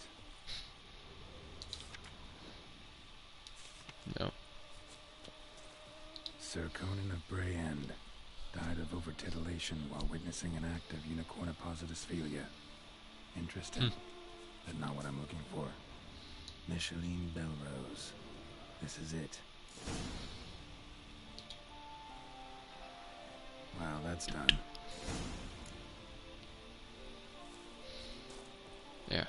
No. Sir Conan of Brayend died of over-titillation while witnessing an act of unicorniposisphilia. Interesting, but not what I'm looking for. Micheline Belrose. This is it. Wow, that's done. Yeah.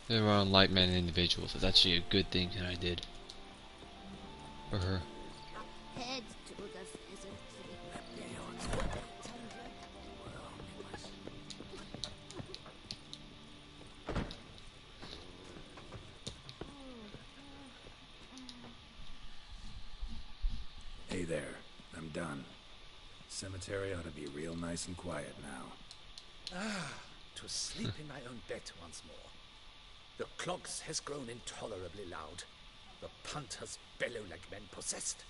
They were on light-minded individuals. That's actually a good thing that I did. For her. Head to the pheasant. Hey there, I'm done. Cemetery ought to be real nice and quiet now. To sleep in my own bed once more. The clogs has grown intolerably loud. The punters bellow like men possessed.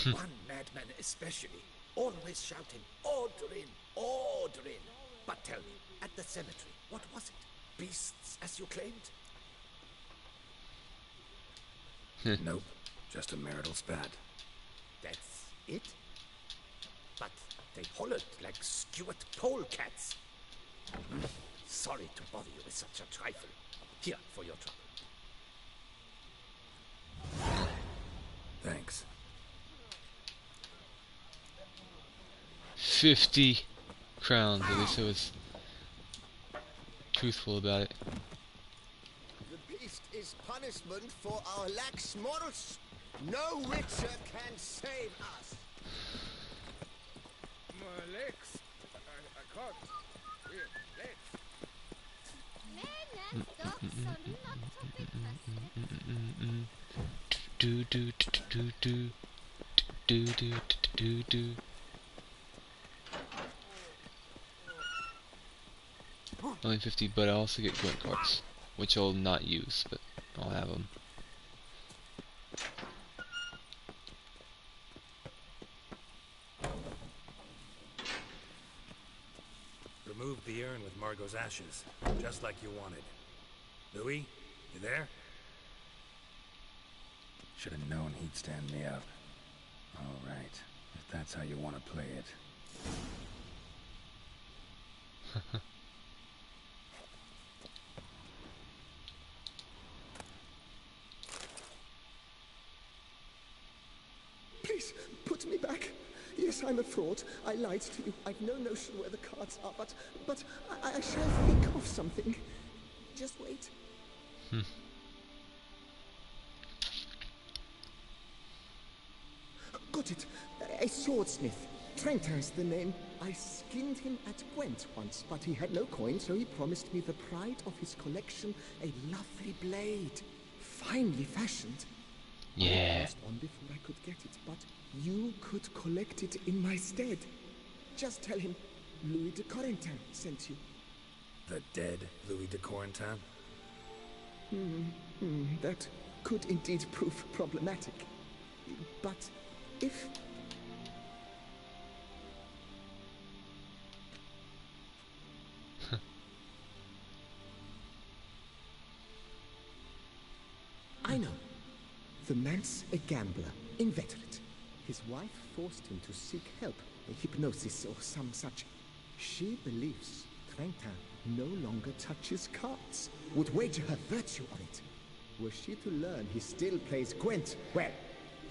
One madman especially, always shouting, "Order in! Order in!" But tell me, at the cemetery, what was it? Beasts, as you claimed? Nope, just a marital spat. That's it? But they hollered like Stuart polecats. Sorry to bother you with such a trifle. Here for your trouble. Thanks. 50 crowns, at least it was truthful about it. The beast is punishment for our lax morals. No witcher can save us. My legs. I can't. Weird legs. Do do do do do do do do do. Only 50, but I also get glint cards. which I'll not use, but I'll have them. Remove the urn with Margot's ashes, just like you wanted. Louis, you there? Should have known he'd stand me up. All right, if that's how you want to play it. Please, put me back. Yes, I'm a fraud. I lied to you. I've no notion where the cards are, but I shall think of something. Just wait. Got it. A swordsmith. Trentin's the name. I skinned him at Gwent once, but he had no coin, so he promised me the pride of his collection, a lovely blade. Finely fashioned. Yeah. I passed on before I could get it, but you could collect it in my stead. Just tell him Louis de Corentin sent you. The dead Louis de Corentin? That could indeed prove problematic. But if... I know. The man's a gambler, inveterate. His wife forced him to seek help, a hypnosis or some such. She believes Trentin no longer touches cards, would wager her virtue on it. Were she to learn he still plays Gwent, well,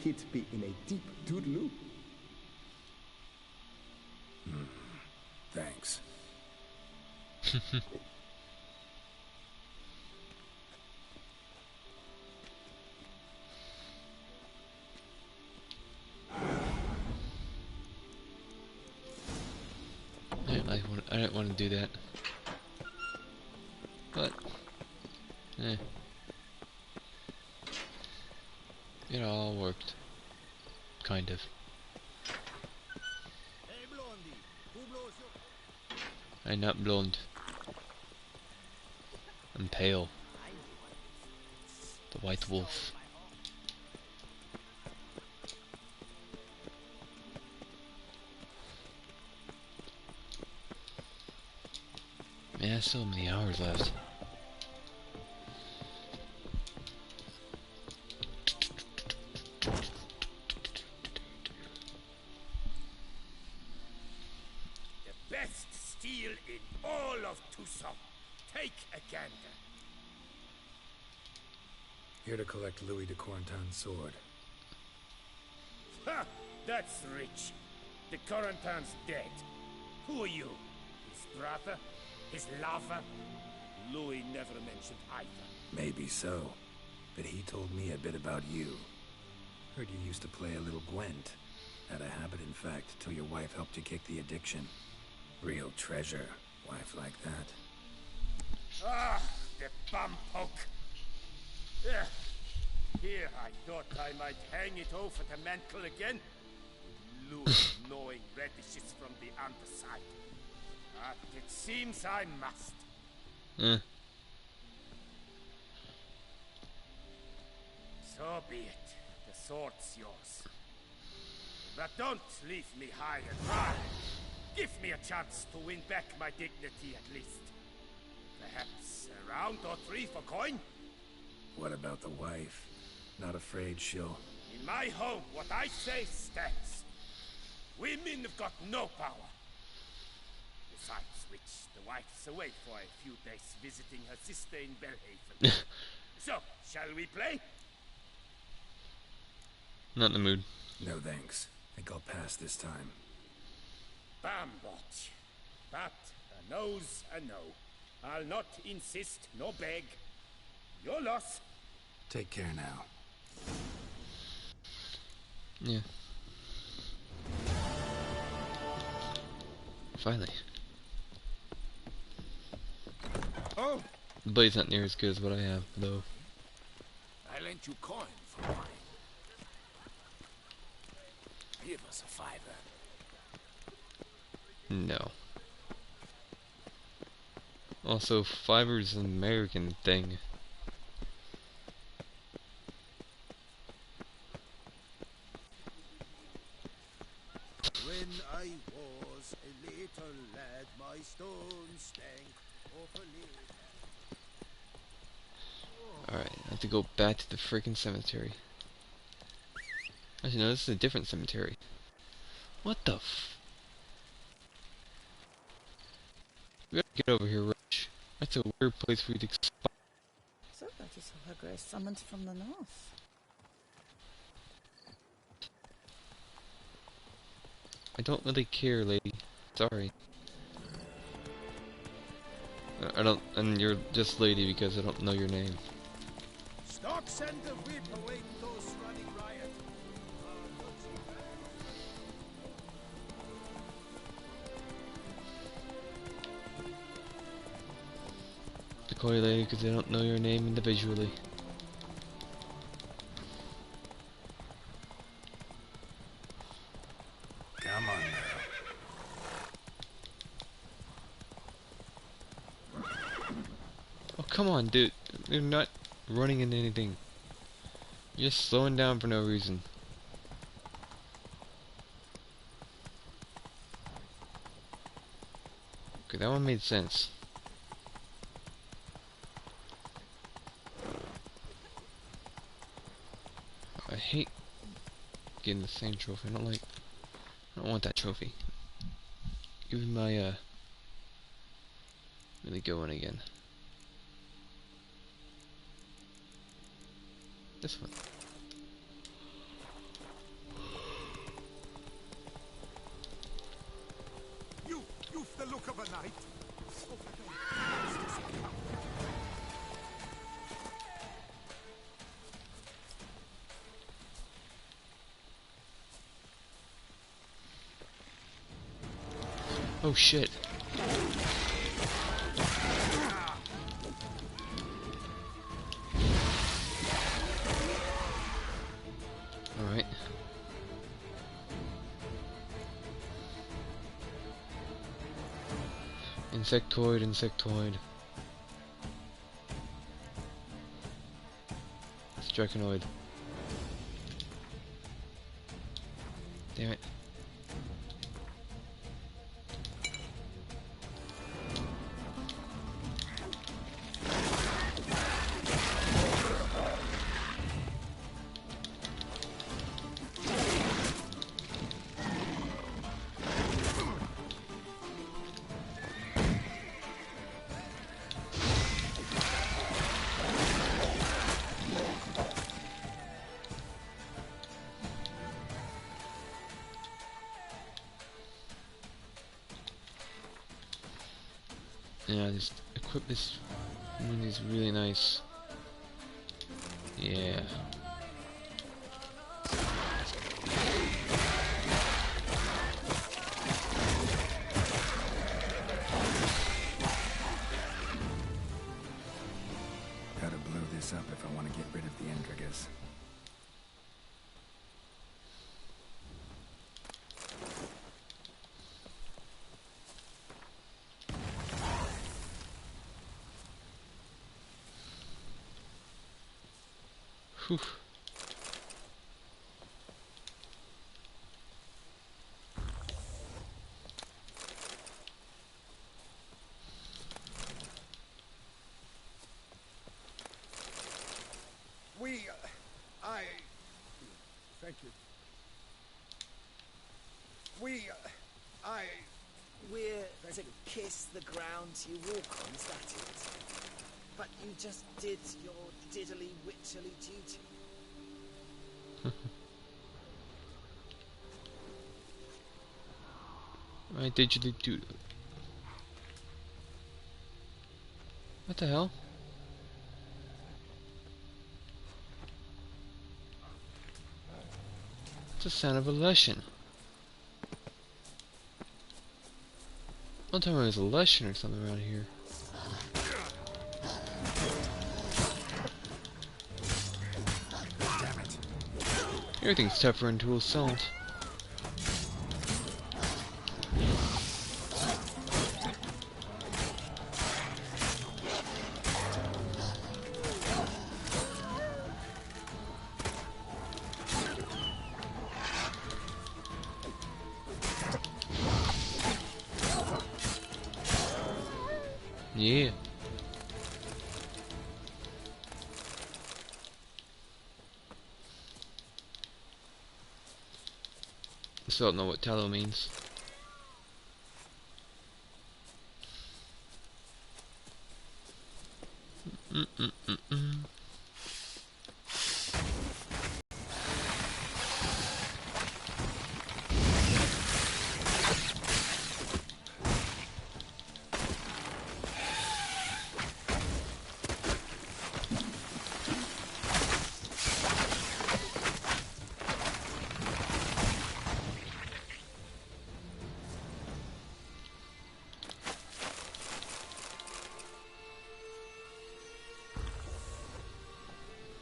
he'd be in a deep doodaloo. Thanks. I didn't want to do that, but it all worked, kind of. I'm not blonde. I'm pale. The white wolf. Man, so many hours left. The best steel in all of Tucson. Take a gander. Here to collect Louis de Corentin's sword. Ha! That's rich. The Corentin's dead. Who are you? His brother? His lover? Louis never mentioned either. Maybe so, but he told me a bit about you. Heard you used to play a little Gwent. Had a habit, in fact, till your wife helped you kick the addiction. Real treasure, wife like that. Ah, the bumpoke. Here I thought I might hang it over the mantle again. Louis gnawing radishes from the underside. But it seems I must. So be it. The sword's yours. But don't leave me high and dry. Give me a chance to win back my dignity at least. Perhaps a round or three for coin? What about the wife? Not afraid she'll... In my home, what I say stands. Women have got no power. Besides which, the wife's away for a few days visiting her sister in Belhaven. So, shall we play? Not in the mood. No thanks. Think I'll pass this time. Bambot. But a no's a no. I'll not insist nor beg. Your loss. Take care now. Yeah. Finally. Oh! The blade's not near as good as what I have, though. I lent you coin for mine. Give us a fiver. No. Also, fiber's an American thing. When I was a little lad, my stones stank awfully. Alright, I have to go back to the freaking cemetery. Actually, no, this is a different cemetery. What the f... We gotta get over here, Rush. That's a weird place for you to explore. So that is how her grace summoned from the north. I don't really care, lady. Sorry. I don't... And you're just lady because I don't know your name. Stocks and the whip await those running riot. To call you lady because I don't know your name individually. Come on now. Oh, come on, dude. You're not running into anything. You're just slowing down for no reason. Okay, that one made sense. I hate getting the same trophy. I don't want that trophy. Give me my, really go in again. This one. You've the look of a knight. Oh shit. Alright. Insectoid, insectoid. It's Draconoid. Damn it. Yeah, just equip this one is really nice. Yeah. Gotta blow this up if I want to get rid of the Endrigas. Whew. Thank you. We're to kiss the ground you walk on, is that it? But you just did your diddly witcherly duty. I digitally do. What the hell? It's the sound of a Lushan. One time there was a Lushan or something around here. Damn it. Everything's tougher into assault. Yeah. Still don't know what tallow means. Mm-mm-mm-mm.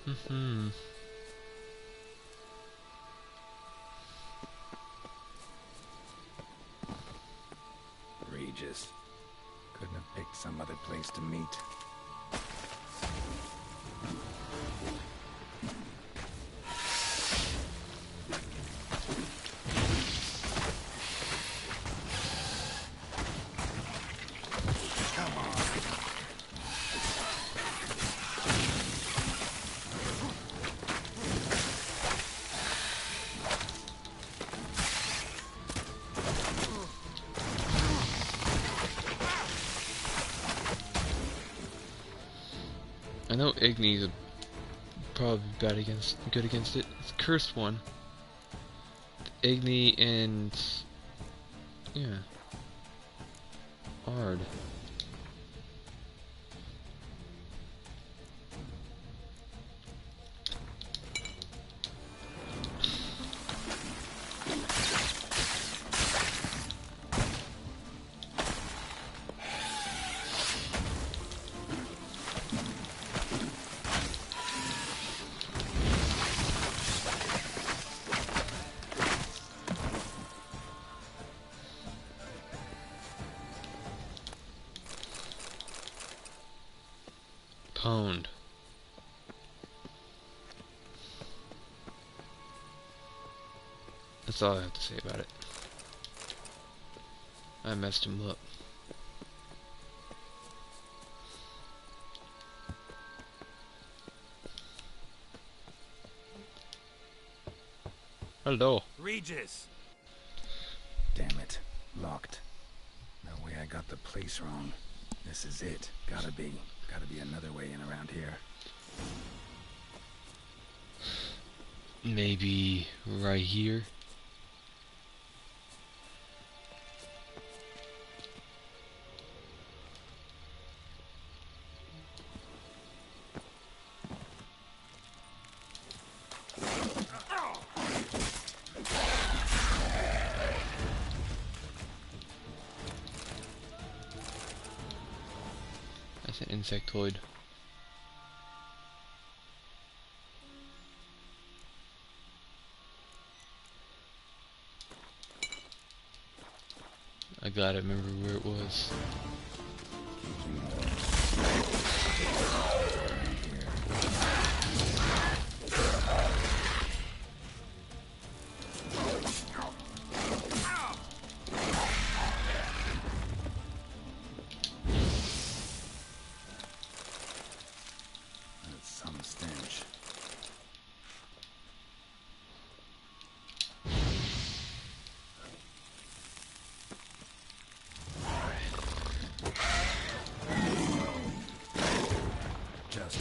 Mm-hmm. Regis. Couldn't have picked some other place to meet. I know Igni's probably good against it. It's a cursed one. Igni and yeah, Ard. Pwned. That's all I have to say about it. I messed him up. Hello. Regis! Damn it. Locked. No way I got the place wrong. This is it. Gotta be. Gotta be another way in around here. Maybe right here. That's an insectoid. I gotta remember where it was. That's some stench. Just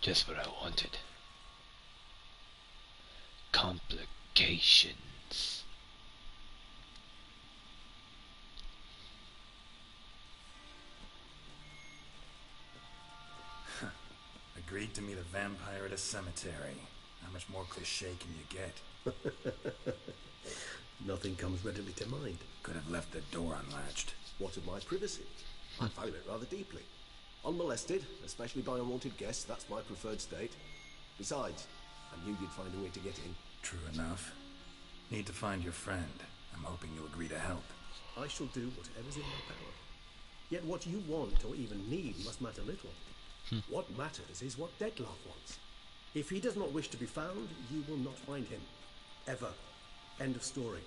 Just what I wanted. Complications. a Agreed to meet a vampire at a cemetery. How much more cliche can you get? Nothing comes readily to mind. Could have left the door unlatched. What of my privacy? I value it rather deeply. Unmolested, especially by unwanted guests, that's my preferred state. Besides, I knew you'd find a way to get in. True enough. Need to find your friend. I'm hoping you'll agree to help. I shall do whatever's in my power. Yet what you want or even need must matter little. What matters is what Dettlaff wants. If he does not wish to be found, you will not find him. Ever. End of story.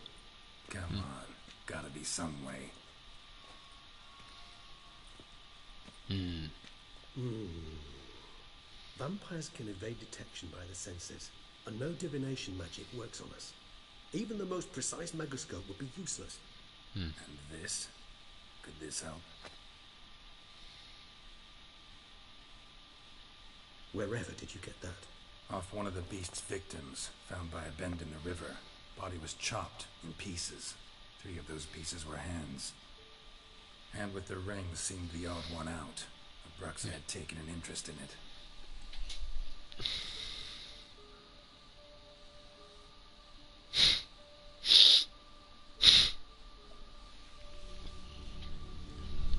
Come on. Gotta be some way. Vampires can evade detection by the senses, and no divination magic works on us. Even the most precise megascope would be useless. And this? Could this help? Wherever did you get that? Off one of the beast's victims, found by a bend in the river. Body was chopped in pieces. 3 of those pieces were hands. Hand with the ring seemed the odd one out. Abraxa had taken an interest in it.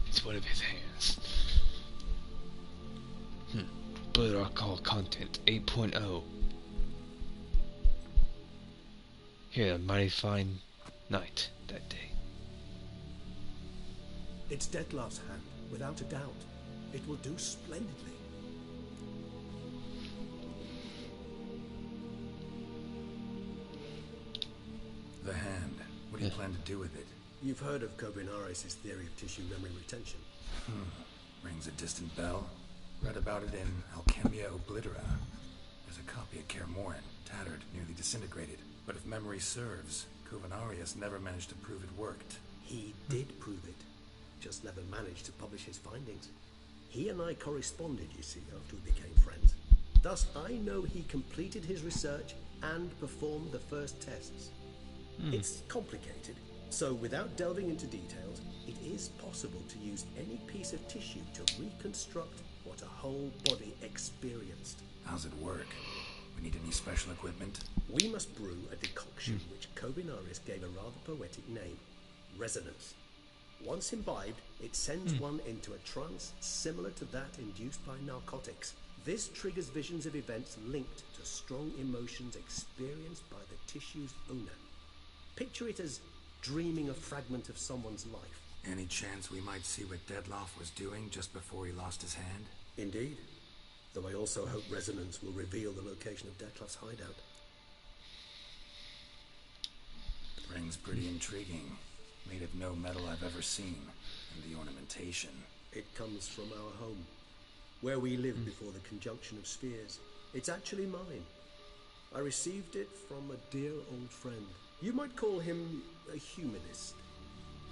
It's one of his hands. Blood alcohol content 8.0. Here, a mighty fine night that day. It's Dettlaff's hand, without a doubt. It will do splendidly. The hand. What do you plan to do with it? You've heard of Kovinaris' theory of tissue memory retention. Rings a distant bell. Read about it in Alchemia Oblitera. There's a copy at Kaer Morhen, tattered, nearly disintegrated. But if memory serves, Kovinaris never managed to prove it worked. He did prove it, just never managed to publish his findings. He and I corresponded, you see, after we became friends. Thus, I know he completed his research and performed the first tests. It's complicated, so without delving into details, it is possible to use any piece of tissue to reconstruct what a whole body experienced. How's it work? We need any special equipment? We must brew a decoction which Kovinaris gave a rather poetic name, resonance. Once imbibed, it sends one into a trance similar to that induced by narcotics. This triggers visions of events linked to strong emotions experienced by the tissue's owner. Picture it as dreaming a fragment of someone's life. Any chance we might see what Dettlaff was doing just before he lost his hand? Indeed. Though I also hope resonance will reveal the location of Dettlaff's hideout. Ring's pretty intriguing. Made of no metal I've ever seen. And the ornamentation. It comes from our home, where we lived before the conjunction of spheres. It's actually mine. I received it from a dear old friend. You might call him a humanist.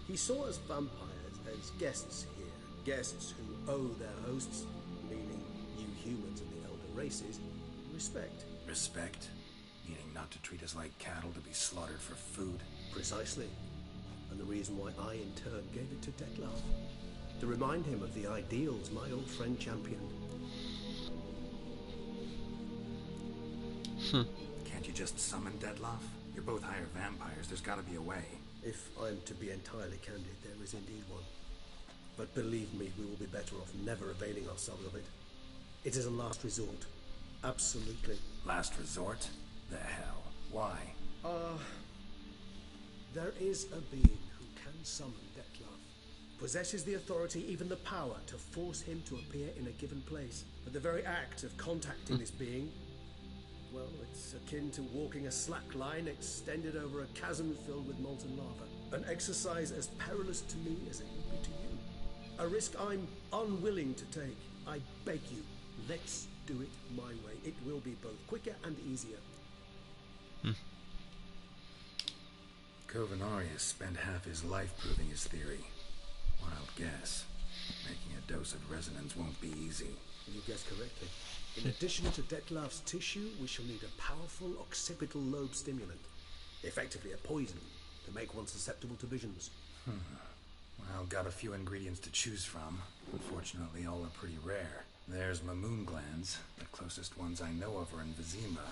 He saw us vampires as guests here, guests who owe their hosts, meaning you humans and the elder races, respect. Respect? Meaning not to treat us like cattle to be slaughtered for food? Precisely. And the reason why I in turn gave it to Dettlaff. To remind him of the ideals my old friend championed. Can't you just summon Dettlaff? You're both higher vampires, there's gotta be a way. If I'm to be entirely candid, there is indeed one. But believe me, we will be better off never availing ourselves of it. It is a last resort. Absolutely. Last resort? The hell? Why? There is a being who can summon Dettlaff. Possesses the authority, even the power, to force him to appear in a given place. But the very act of contacting this being, well, it's akin to walking a slack line extended over a chasm filled with molten lava. An exercise as perilous to me as it would be to you. A risk I'm unwilling to take. I beg you, let's do it my way. It will be both quicker and easier. Kovinaris spent half his life proving his theory. Wild guess. Making a dose of resonance won't be easy. You guessed correctly. In addition to Dettlaff's tissue, we shall need a powerful occipital lobe stimulant. Effectively a poison, to make one susceptible to visions. Well, got a few ingredients to choose from. Unfortunately, all are pretty rare. There's Mamoon glands. The closest ones I know of are in Vizima.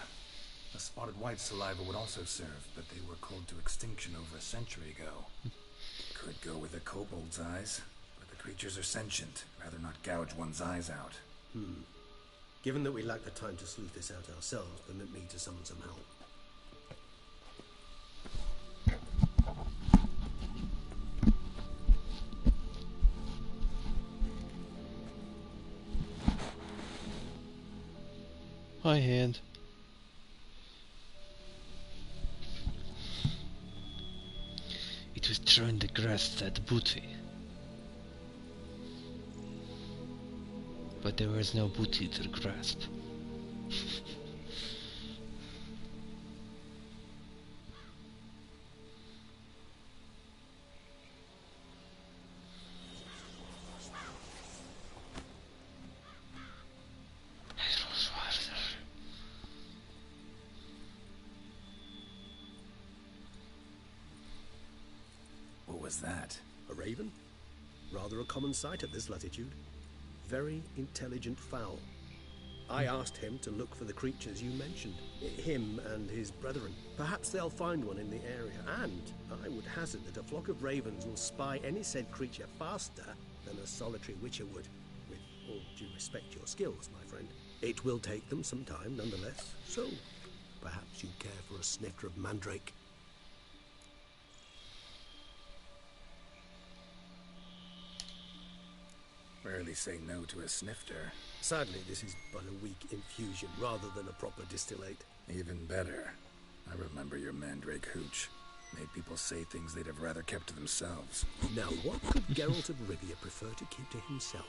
A spotted white saliva would also serve, but they were cold to extinction over a century ago. Could go with a kobold's eyes, but the creatures are sentient. Rather not gouge one's eyes out. Given that we lack the time to sleuth this out ourselves, permit me to summon some help. Hi, hand. It was throwing the grass that booty. But there was no booty to grasp. What was that? A raven? Rather a common sight at this latitude. Very intelligent fowl. I asked him to look for the creatures you mentioned. Him and his brethren. Perhaps they'll find one in the area, and I would hazard that a flock of ravens will spy any said creature faster than a solitary witcher would. With all due respect to your skills, my friend. It will take them some time, nonetheless. So, perhaps you'd care for a snifter of mandrake. Rarely say no to a snifter. Sadly, this is but a weak infusion rather than a proper distillate. Even better. I remember your mandrake hooch. Made people say things they'd have rather kept to themselves. Now, what could Geralt of Rivia prefer to keep to himself?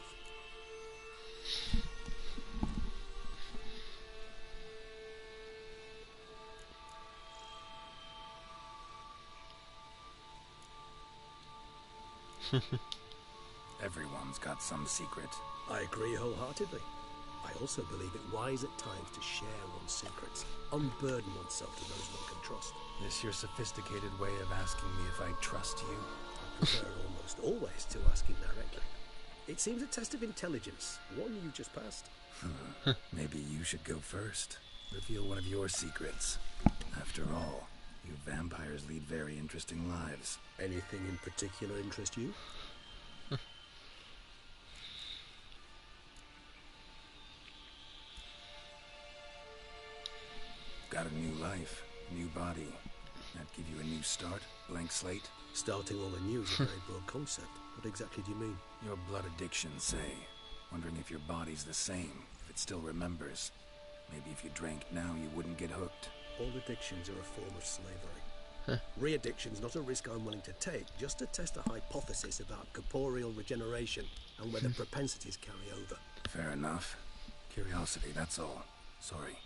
Everyone's got some secret. I agree wholeheartedly. I also believe it wise at times to share one's secrets, unburden oneself to those one can trust. This your sophisticated way of asking me if I trust you? I prefer almost always to asking directly. It seems a test of intelligence, one you just passed. Maybe you should go first. Reveal one of your secrets. After all, you vampires lead very interesting lives. Anything in particular interest you? Got a new life, new body. That give you a new start, blank slate? Starting all anew is a very broad concept. What exactly do you mean? Your blood addiction, say. Wondering if your body's the same, if it still remembers. Maybe if you drank now, you wouldn't get hooked. All addictions are a form of slavery. Re-addiction's not a risk I'm willing to take, just to test a hypothesis about corporeal regeneration and whether propensities carry over. Fair enough. Curiosity, that's all. Sorry.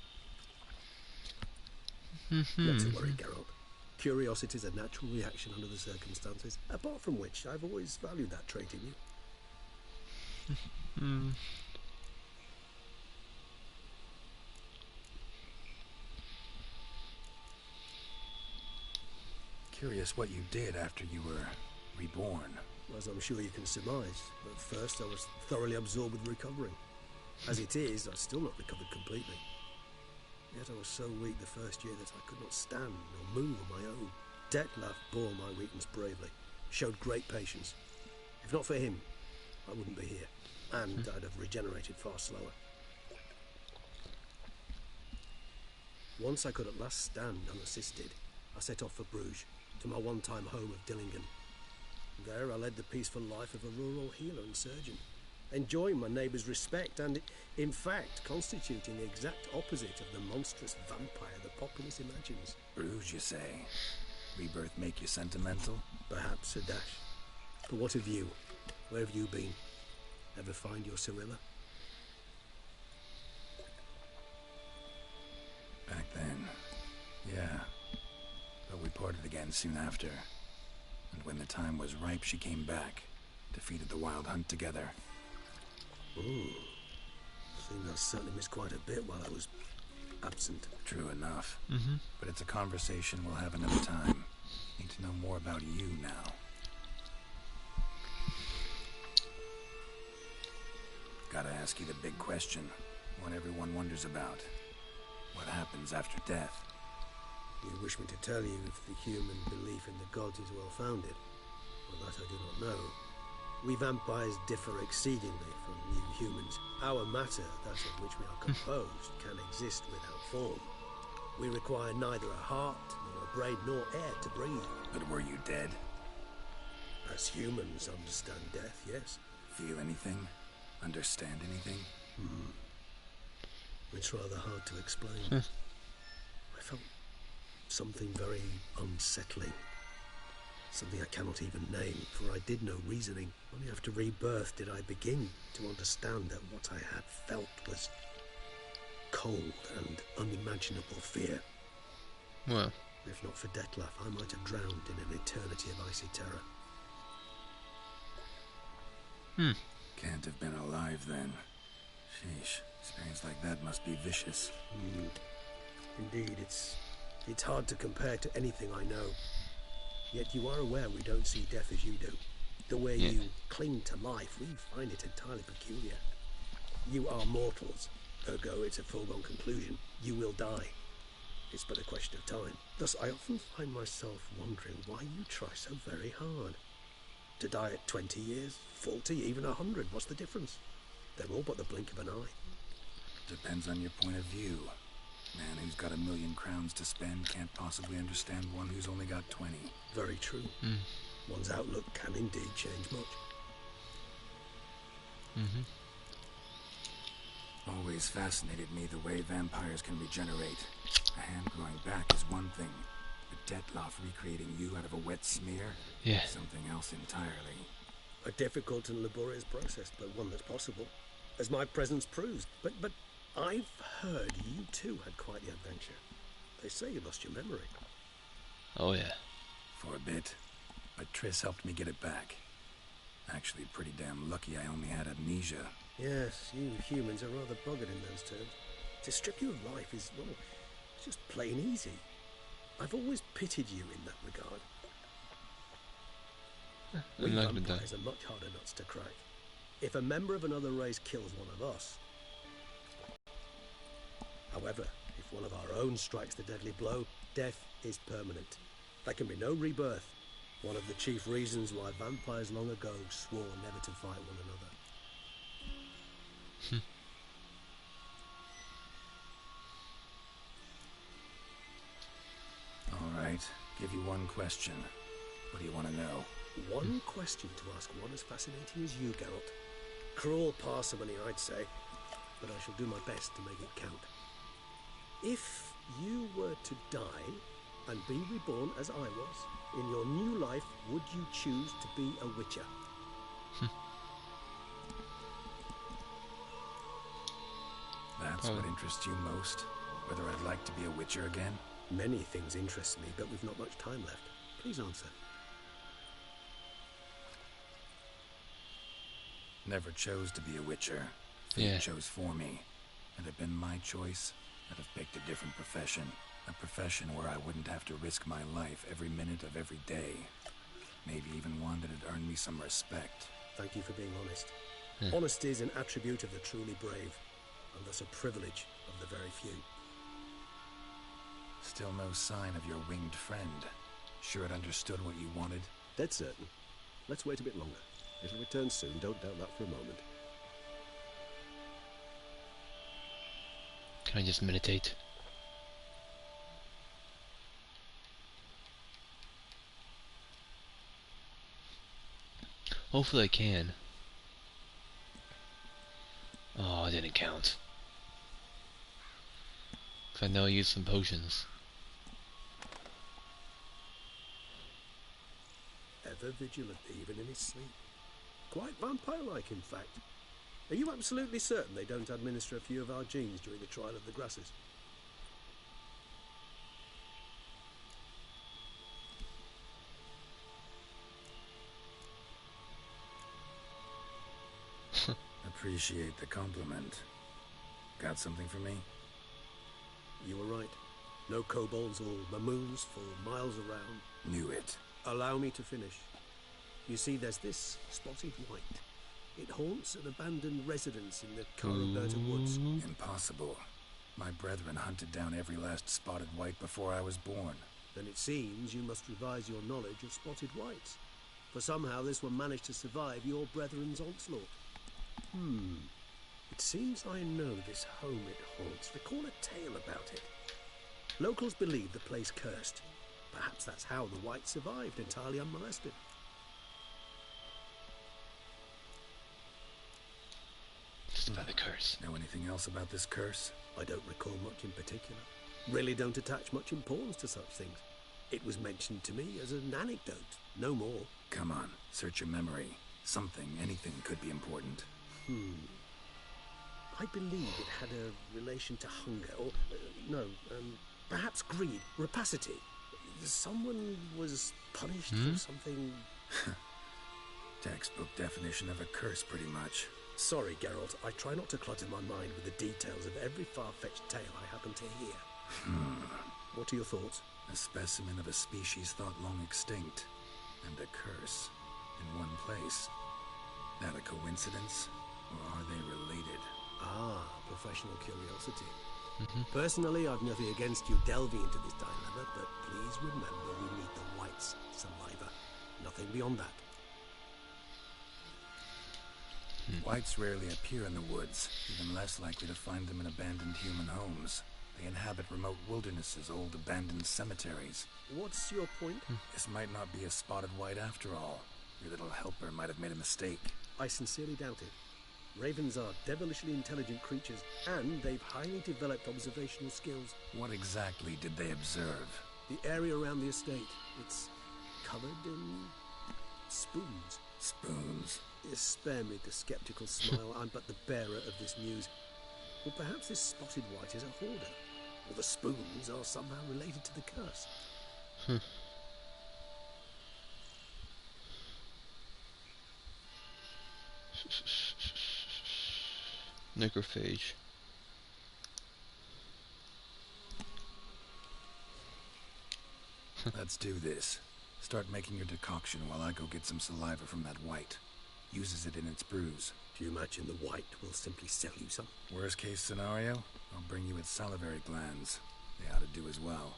Not to worry, Geralt. Curiosity's a natural reaction under the circumstances, apart from which I've always valued that trait in you. Curious what you did after you were reborn. As I'm sure you can surmise, but first I was thoroughly absorbed with recovering. As it is, I've still not recovered completely. Yet I was so weak the first year that I could not stand or move on my own. Detlef bore my weakness bravely, showed great patience. If not for him, I wouldn't be here, and I'd have regenerated far slower. Once I could at last stand unassisted, I set off for Bruges, to my one-time home of Dillingen. There I led the peaceful life of a rural healer and surgeon, enjoying my neighbours' respect and, in fact, constituting the exact opposite of the monstrous vampire the populace imagines. Bruges, you say? Rebirth make you sentimental? Perhaps a dash. But what of you? Where have you been? Ever find your Cyrilla? Back then, yeah. But we parted again soon after. And when the time was ripe, she came back. Defeated the Wild Hunt together. Ooh. Seems I certainly missed quite a bit while I was absent. True enough. But it's a conversation we'll have another time. Need to know more about you now. Gotta ask you the big question. One everyone wonders about. What happens after death? You wish me to tell you if the human belief in the gods is well founded? Well, that I do not know. We vampires differ exceedingly from you humans. Our matter, that of which we are composed, can exist without form. We require neither a heart, nor a brain, nor air to breathe. But were you dead? As humans understand death, yes. Feel anything? Understand anything? It's rather hard to explain. I felt something very unsettling. Something I cannot even name, for I did no reasoning. Only after rebirth did I begin to understand that what I had felt was cold and unimaginable fear. Well, if not for Detlef, I might have drowned in an eternity of icy terror. Can't have been alive then. Sheesh, experience like that must be vicious. Indeed, it's hard to compare to anything I know. Yet you are aware we don't see death as you do. The way you cling to life, we find it entirely peculiar. You are mortals, ergo it's a foregone conclusion. You will die. It's but a question of time. Thus, I often find myself wondering why you try so very hard. To die at 20 years, 40, even 100, what's the difference? They're all but the blink of an eye. Depends on your point of view. Man who's got 1,000,000 crowns to spend can't possibly understand one who's only got 20. Very true. One's outlook can indeed change much. Always fascinated me the way vampires can regenerate. A hand growing back is one thing, but Detlef recreating you out of a wet smear? Yeah. Something else entirely. A difficult and laborious process, but one that's possible, as my presence proves. But I've heard you too had quite the adventure. They say you lost your memory. Oh yeah. For a bit, but Triss helped me get it back. Actually, pretty damn lucky I only had amnesia. Yes, you humans are rather buggered in those terms. To strip you of life is, well, it's just plain easy. I've always pitied you in that regard. We vampires are much harder nuts to crack. If a member of another race kills one of us... However, if one of our own strikes the deadly blow, death is permanent. There can be no rebirth. One of the chief reasons why vampires long ago swore never to fight one another. All right, give you one question. What do you want to know? One question to ask one as fascinating as you, Geralt. Cruel parsimony, I'd say, but I shall do my best to make it count. If you were to die and be reborn as I was, in your new life, would you choose to be a witcher? That's what interests you most? Whether I'd like to be a witcher again? Many things interest me, but we've not much time left. Please answer. Never chose to be a witcher. Fate chose for me. Had it been my choice, I'd have picked a different profession. A profession where I wouldn't have to risk my life every minute of every day. Maybe even one that'd earn me some respect. Thank you for being honest. Honesty is an attribute of the truly brave, and thus a privilege of the very few. Still no sign of your winged friend. Sure it understood what you wanted? Dead certain. Let's wait a bit longer. It'll return soon, don't doubt that for a moment. Can I just meditate? Hopefully I can. Oh, it didn't count. 'Cause I know I used some potions. Ever vigilant, even in his sleep. Quite vampire-like, in fact. Are you absolutely certain they don't administer a few of our genes during the trial of the grasses? Appreciate the compliment. Got something for me? You were right. No kobolds or mamoons for miles around. Knew it. Allow me to finish. You see, there's this spotted white. It haunts an abandoned residence in the Caraberta Woods. Impossible. My brethren hunted down every last spotted white before I was born. Then it seems you must revise your knowledge of spotted whites. For somehow this one managed to survive your brethren's onslaught. It seems I know this home it haunts. Recall a tale about it. Locals believe the place cursed. Perhaps that's how the whites survived entirely unmolested. Just by the curse. Know anything else about this curse? I don't recall much in particular. Really don't attach much importance to such things. It was mentioned to me as an anecdote, no more. Come on, search your memory. Something, anything could be important. I believe it had a relation to hunger, or, perhaps greed, rapacity. Someone was punished for something... Textbook definition of a curse, pretty much. Sorry, Geralt, I try not to clutter my mind with the details of every far-fetched tale I happen to hear. What are your thoughts? A specimen of a species thought long extinct, and a curse in one place. That a coincidence, or are they related? Ah, professional curiosity. Personally, I've nothing against you delving into this dilemma, but please remember we need the whites' saliva. Nothing beyond that. Whites rarely appear in the woods, even less likely to find them in abandoned human homes. They inhabit remote wildernesses, old abandoned cemeteries. What's your point? This might not be a spotted white after all. Your little helper might have made a mistake. I sincerely doubt it. Ravens are devilishly intelligent creatures, and they've highly developed observational skills. What exactly did they observe? The area around the estate. It's covered in spoons. Spoons? Spare me the skeptical smile. I'm but the bearer of this news. Or perhaps this spotted white is a hoarder. Or the spoons are somehow related to the curse. Necrophage. Let's do this. Start making your decoction while I go get some saliva from that white. Uses it in its brews. Do you imagine the white will simply sell you some? Worst case scenario, I'll bring you its salivary glands. They ought to do as well.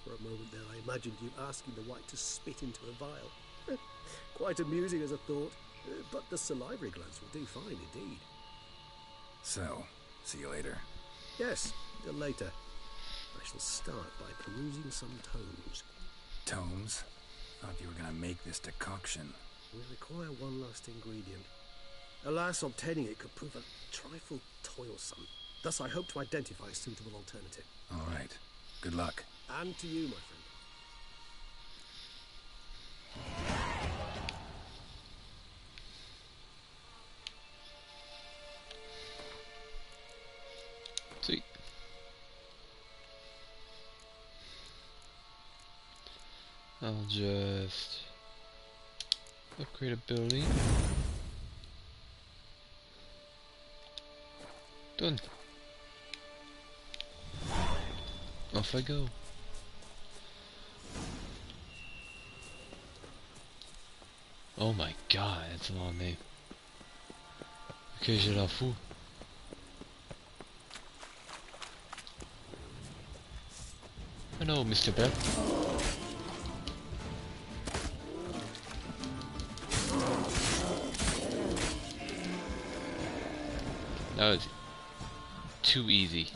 For a moment there, I imagined you asking the white to spit into a vial. Quite amusing as a thought, but the salivary glands will do fine indeed. So, see you later. Yes, till later. I shall start by perusing some tomes. Tomes? Thought you were going to make this decoction. We require one last ingredient. Alas, obtaining it could prove a trifle toilsome. Thus, I hope to identify a suitable alternative. All right. Good luck. And to you, my friend. Sweet. I'll just upgrade ability. Done. Off I go. Oh my god, that's a long name. Ok, j'ai la fou. Hello, Mr. Bear. That was too easy.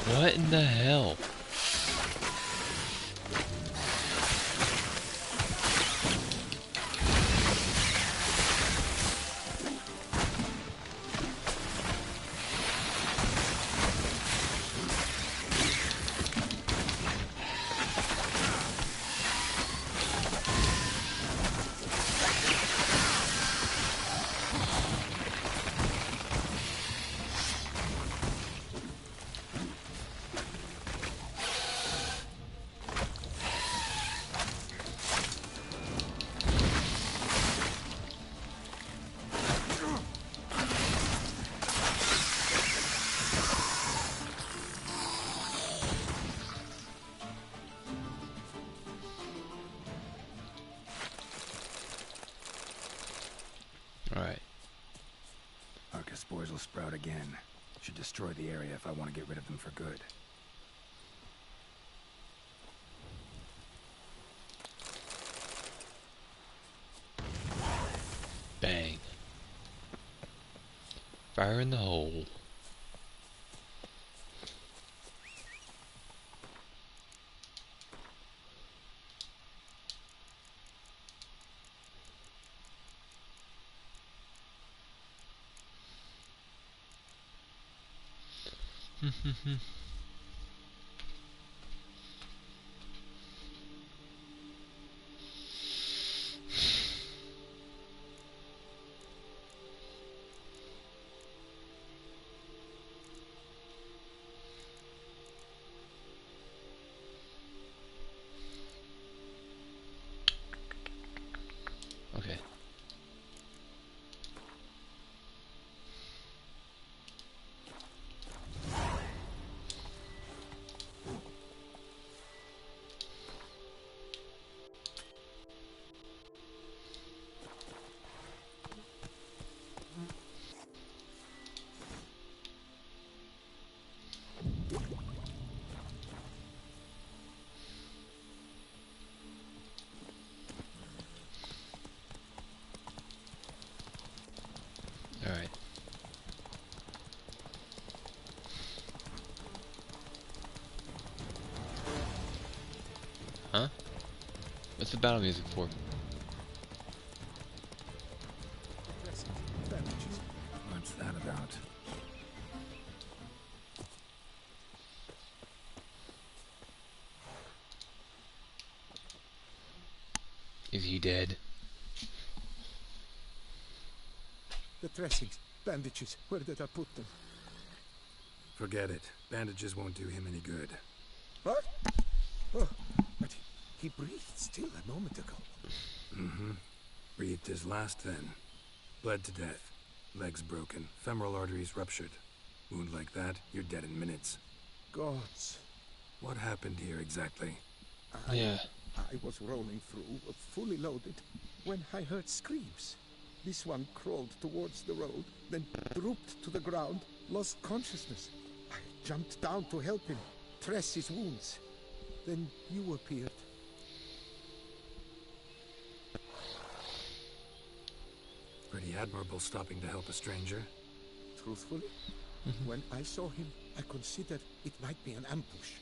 What in the hell? Alright. Arca spores will sprout again. Should destroy the area if I want to get rid of them for good. Bang. Fire in the hole. Okay. Alright. Huh? What's the battle music for? What's that about? Is he dead? The dressings, bandages, where did I put them? Forget it. Bandages won't do him any good. What? Oh, but he breathed still a moment ago. Mm-hmm. Breathed his last then. Bled to death. Legs broken. Femoral arteries ruptured. Wound like that, you're dead in minutes. Gods. What happened here exactly? Yeah. I was rolling through, fully loaded, when I heard screams. This one crawled towards the road, then drooped to the ground, lost consciousness. I jumped down to help him, dress his wounds. Then you appeared. Pretty admirable stopping to help a stranger. Truthfully, when I saw him, I considered it might be an ambush.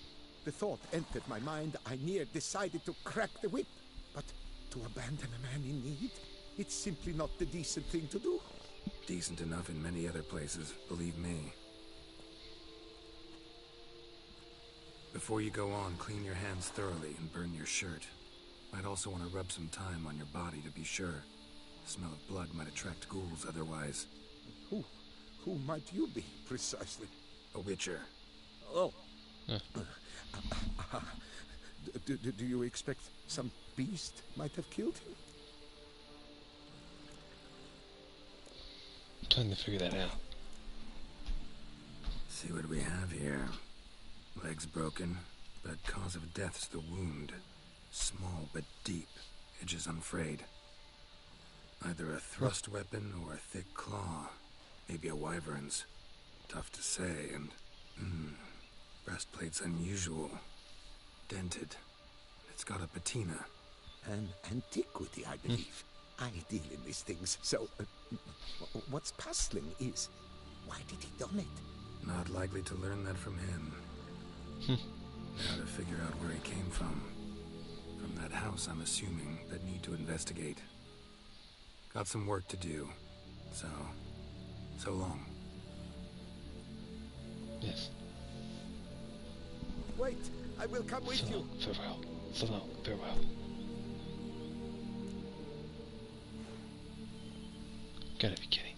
The thought entered my mind, I near decided to crack the whip. But to abandon a man in need? It's simply not the decent thing to do. Decent enough in many other places, believe me. Before you go on, clean your hands thoroughly and burn your shirt. Might also want to rub some thyme on your body to be sure. The smell of blood might attract ghouls otherwise. Who might you be, precisely? A witcher. Oh. Do you expect some beast might have killed him? I'm trying to figure that out. See what we have here. Legs broken, but cause of death's the wound. Small but deep, edges unfrayed. Either a thrust weapon or a thick claw. Maybe a wyvern's. Tough to say, and... breastplate's unusual. Dented. It's got a patina. An antiquity, I believe. I deal in these things, so... what's puzzling is... why did he don it? Not likely to learn that from him. Now to figure out where he came from. From that house, I'm assuming, that need to investigate. Got some work to do. So long. Yes. Wait, I will come with you. Farewell. So long. Farewell. Gotta be kidding.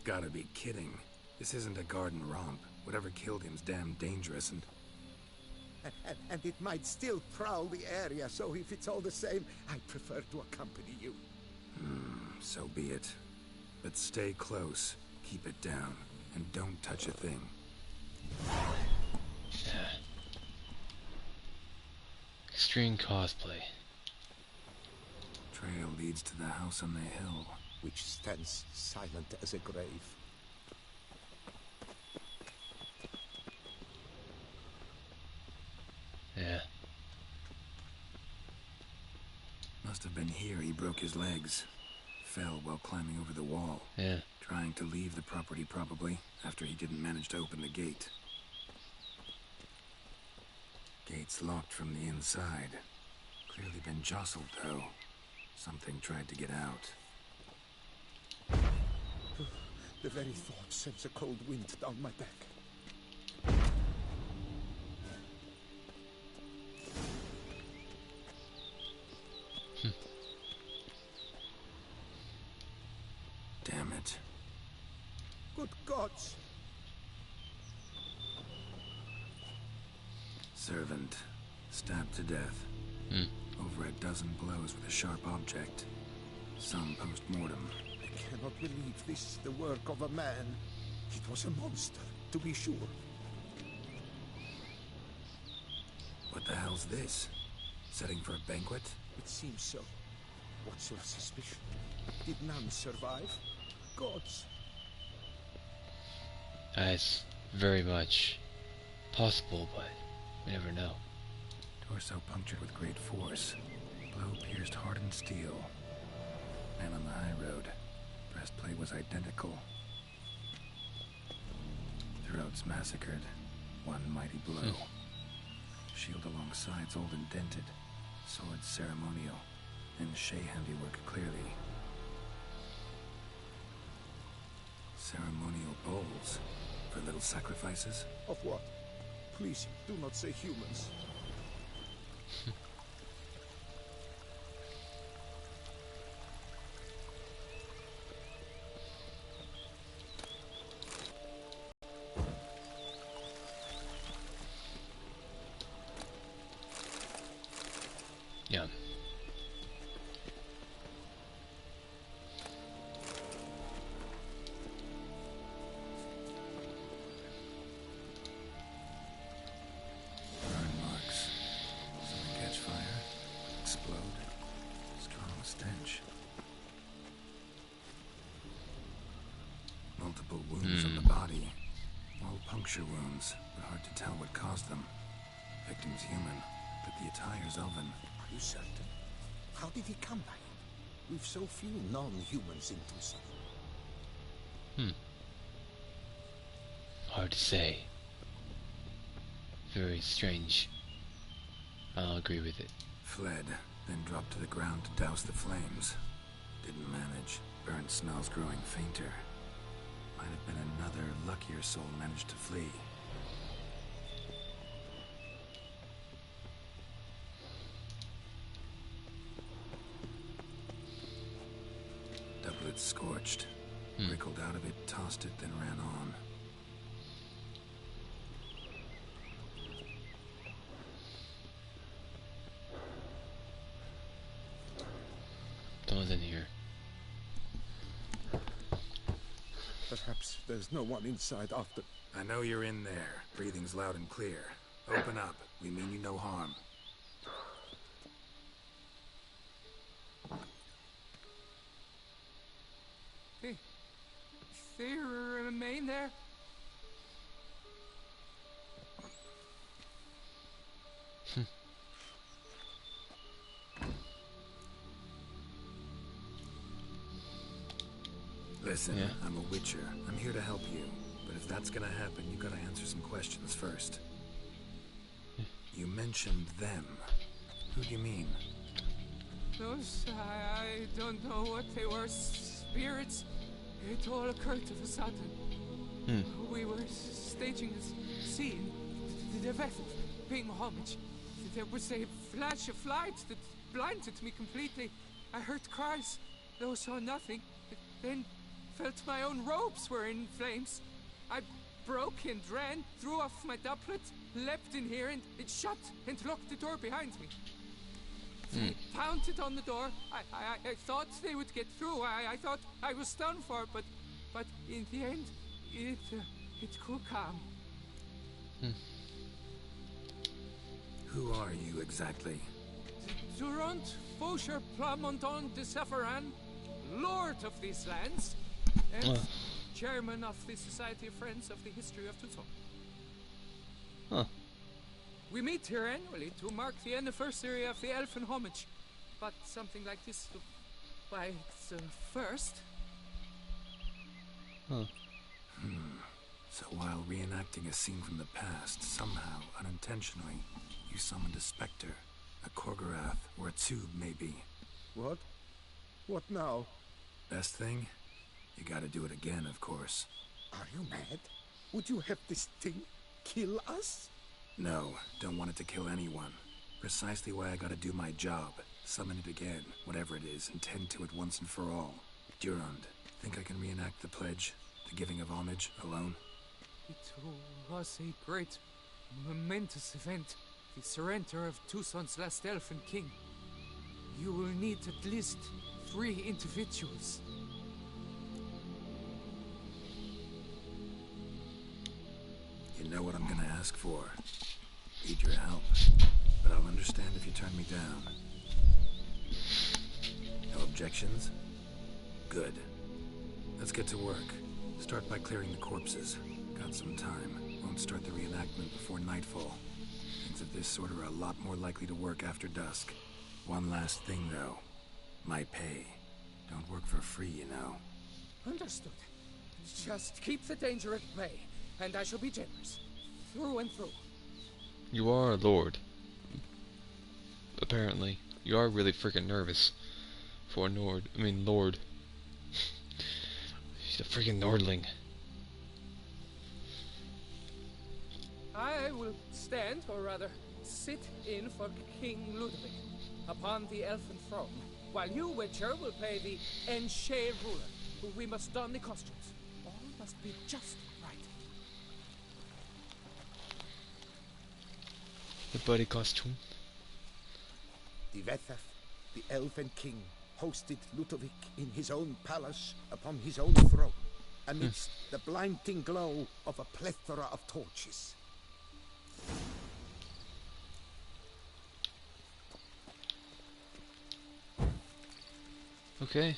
Gotta be kidding. This isn't a garden romp. Whatever killed him's damn dangerous and... And it might still prowl the area, so if it's all the same, I prefer to accompany you. So be it. But stay close, keep it down, and don't touch a thing. Yeah. Extreme cosplay. trail leads to the house on the hill, which stands silent as a grave. Yeah. Must have been here he broke his legs. Fell while climbing over the wall. Yeah. Trying to leave the property, probably, after he didn't manage to open the gate. Gate's locked from the inside. Clearly been jostled, though. Something tried to get out. The very thought sends a cold wind down my back. Damn it. Good gods! Servant. Stabbed to death. Over a dozen blows with a sharp object. Some post-mortem. I cannot believe this is the work of a man. It was a monster, to be sure. What the hell's this? Setting for a banquet? It seems so. What's your suspicion? Did none survive? Gods. It's very much possible, but we never know. Torso punctured with great force. Blow pierced hardened steel. Man on the high road. Breastplate was identical. Throats massacred. One mighty blow. Shield along sides old and dented. Sword ceremonial. And Shea handiwork clearly. Ceremonial bowls. For little sacrifices? Of what? Please, do not say humans. Yeah. Burn marks. Something catch fire. Explode. Strong stench. Multiple wounds on the body. All puncture wounds, but hard to tell what caused them. Victim's human, but the attire's elven. Are you certain? How did he come by it? We've so few non-humans in Tucson. Hard to say. Very strange. I'll agree with it. Fled, then dropped to the ground to douse the flames. Didn't manage. Burnt smells growing fainter. Might have been another luckier soul managed to flee. Doublet scorched. Wriggled out of it, tossed it, then ran on. Someone's in here. Perhaps there's no one inside after... I know you're in there. Breathing's loud and clear. Open up. We mean you no harm. They remain there? Listen, Yeah. I'm a witcher. I'm here to help you. But if that's gonna happen, you gotta answer some questions first. You mentioned them. Who do you mean? Those, I don't know what they were. Spirits. It all occurred of a sudden. We were staging a scene. The vessel paying homage. There was a flash of light that blinded me completely. I heard cries, though saw nothing. Then felt my own robes were in flames. I broke and ran, threw off my doublet, leapt in here, and it shut and locked the door behind me. Pounded on the door. I thought they would get through. I thought I was done for, but in the end, it grew calm. Who are you exactly? Durant Faucher Plamondon de Sepharan, Lord of these lands, and Chairman of the Society of Friends of the History of Tucson. Huh. We meet here annually to mark the anniversary of the Elfin homage, but something like this, why, it's first. Huh. So while reenacting a scene from the past, somehow, unintentionally, you summoned a specter, a Korgorath, or a tube, maybe. What? What now? Best thing? You gotta do it again, of course. Are you mad? Would you have this thing kill us? No, don't want it to kill anyone. Precisely why I gotta do my job. Summon it again, whatever it is, and tend to it once and for all. Durand, think I can reenact the pledge, the giving of homage, alone? It was a great, momentous event. The surrender of Tucson's last elfin king. You will need at least 3 individuals. You know what I'm gonna ask for. Need your help. But I'll understand if you turn me down. No objections? Good. Let's get to work. Start by clearing the corpses. Got some time. Won't start the reenactment before nightfall. Things of this sort are a lot more likely to work after dusk. One last thing, though. My pay. Don't work for free, you know. Understood. Just keep the danger at bay, and I shall be generous. Through and through. You are a lord. Apparently. You are really freaking nervous. For a lord. She's a freaking Nordling. I will stand, or rather, sit in for King Ludwig upon the elfin throne, while you, Witcher, will play the Enche ruler, who we must don the costumes. All must be just right. The buddy costume. The Vethaf, the Elven King, hosted Ludovic in his own palace upon his own throne, amidst the blinding glow of a plethora of torches. Okay.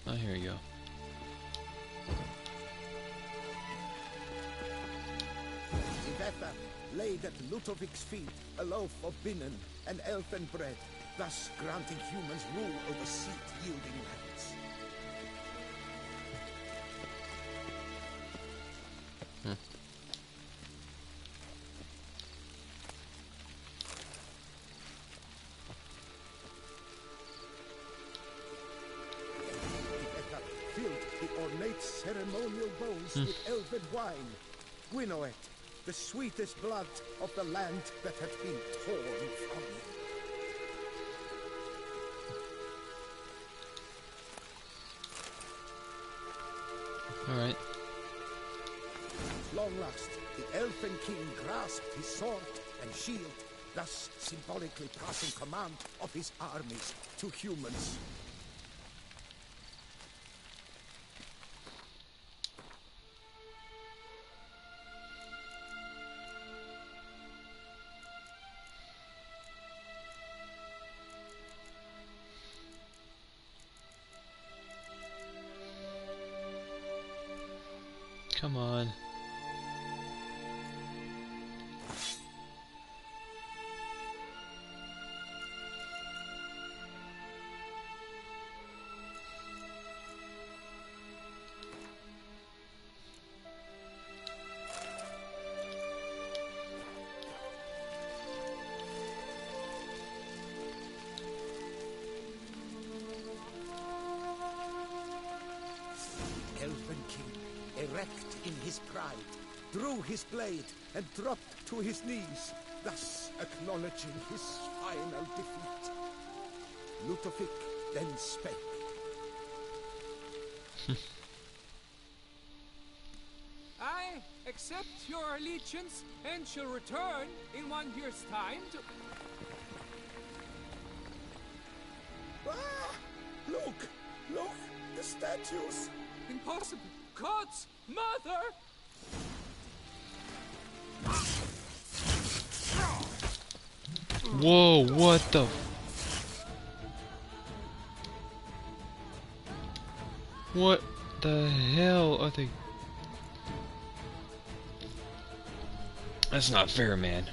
Oh, here we go. Ivetha laid at Ludovic's feet a loaf of binnen and elfin bread, thus granting humans rule over seed-yielding lands. Ivetha filled the ornate ceremonial bowls with elven wine, Gwinoet, the sweetest blood of the land that had been torn from me. Alright. At long last, the Elfin King grasped his sword and shield, thus symbolically passing command of his armies to humans. Come on. Elfin King, erect in his pride, drew his blade and dropped to his knees, thus acknowledging his final defeat. Ludovic then spake. I accept your allegiance and shall return in 1 year's time to... Ah! Look! Look! The statues! Impossible! God's mother! Whoa, what the... What the hell are they... That's not fair, man.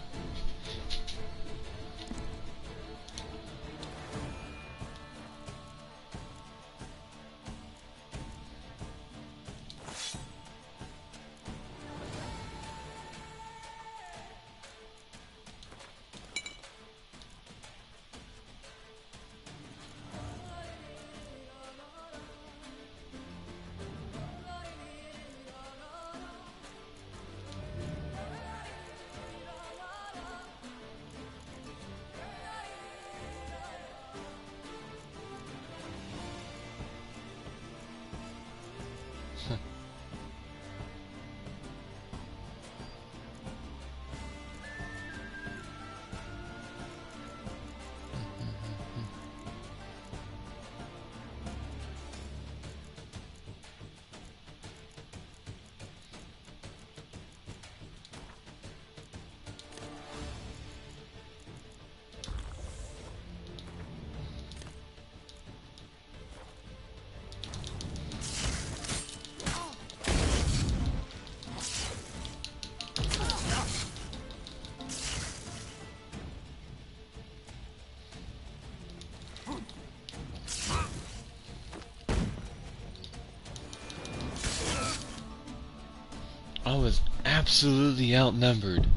I was absolutely outnumbered.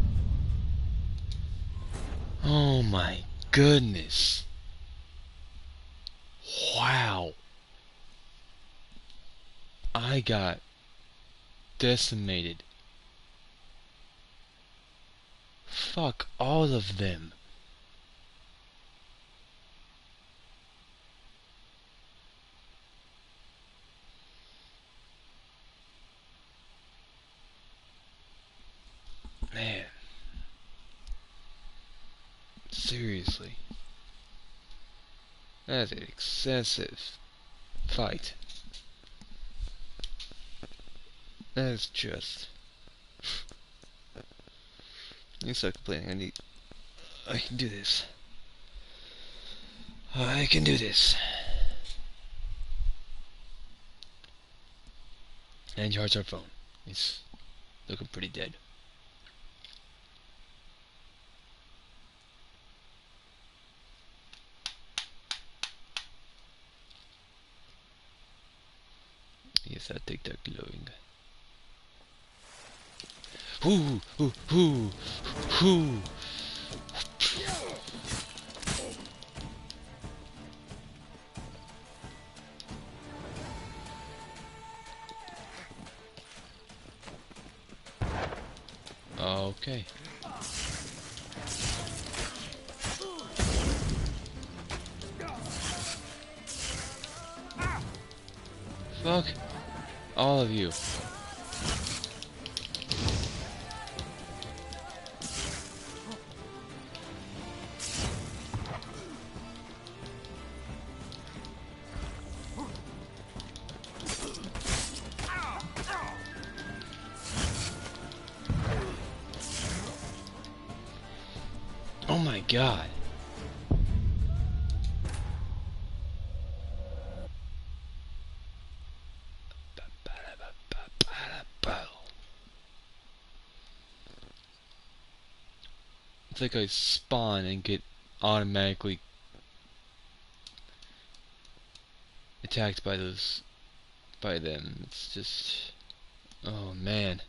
Oh my goodness. Wow. I got decimated. Fuck all of them. Man. Seriously. That's an excessive fight. That's just... You start complaining. I can do this. I can do this. And your heart's our phone. It's looking pretty dead. Yes, I'll take that glowing. Whoo! Whoo! Whoo! Whoo! Okay. Fuck all of you. Oh my god. It's like I spawn and get automatically attacked by them. It's just, oh man.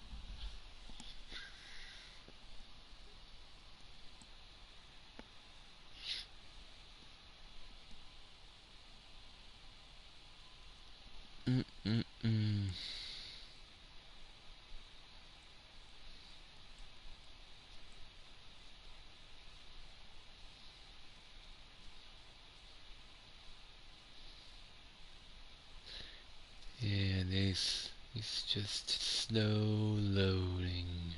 Mm-mm-mm. Yeah, nice. He's just slow loading.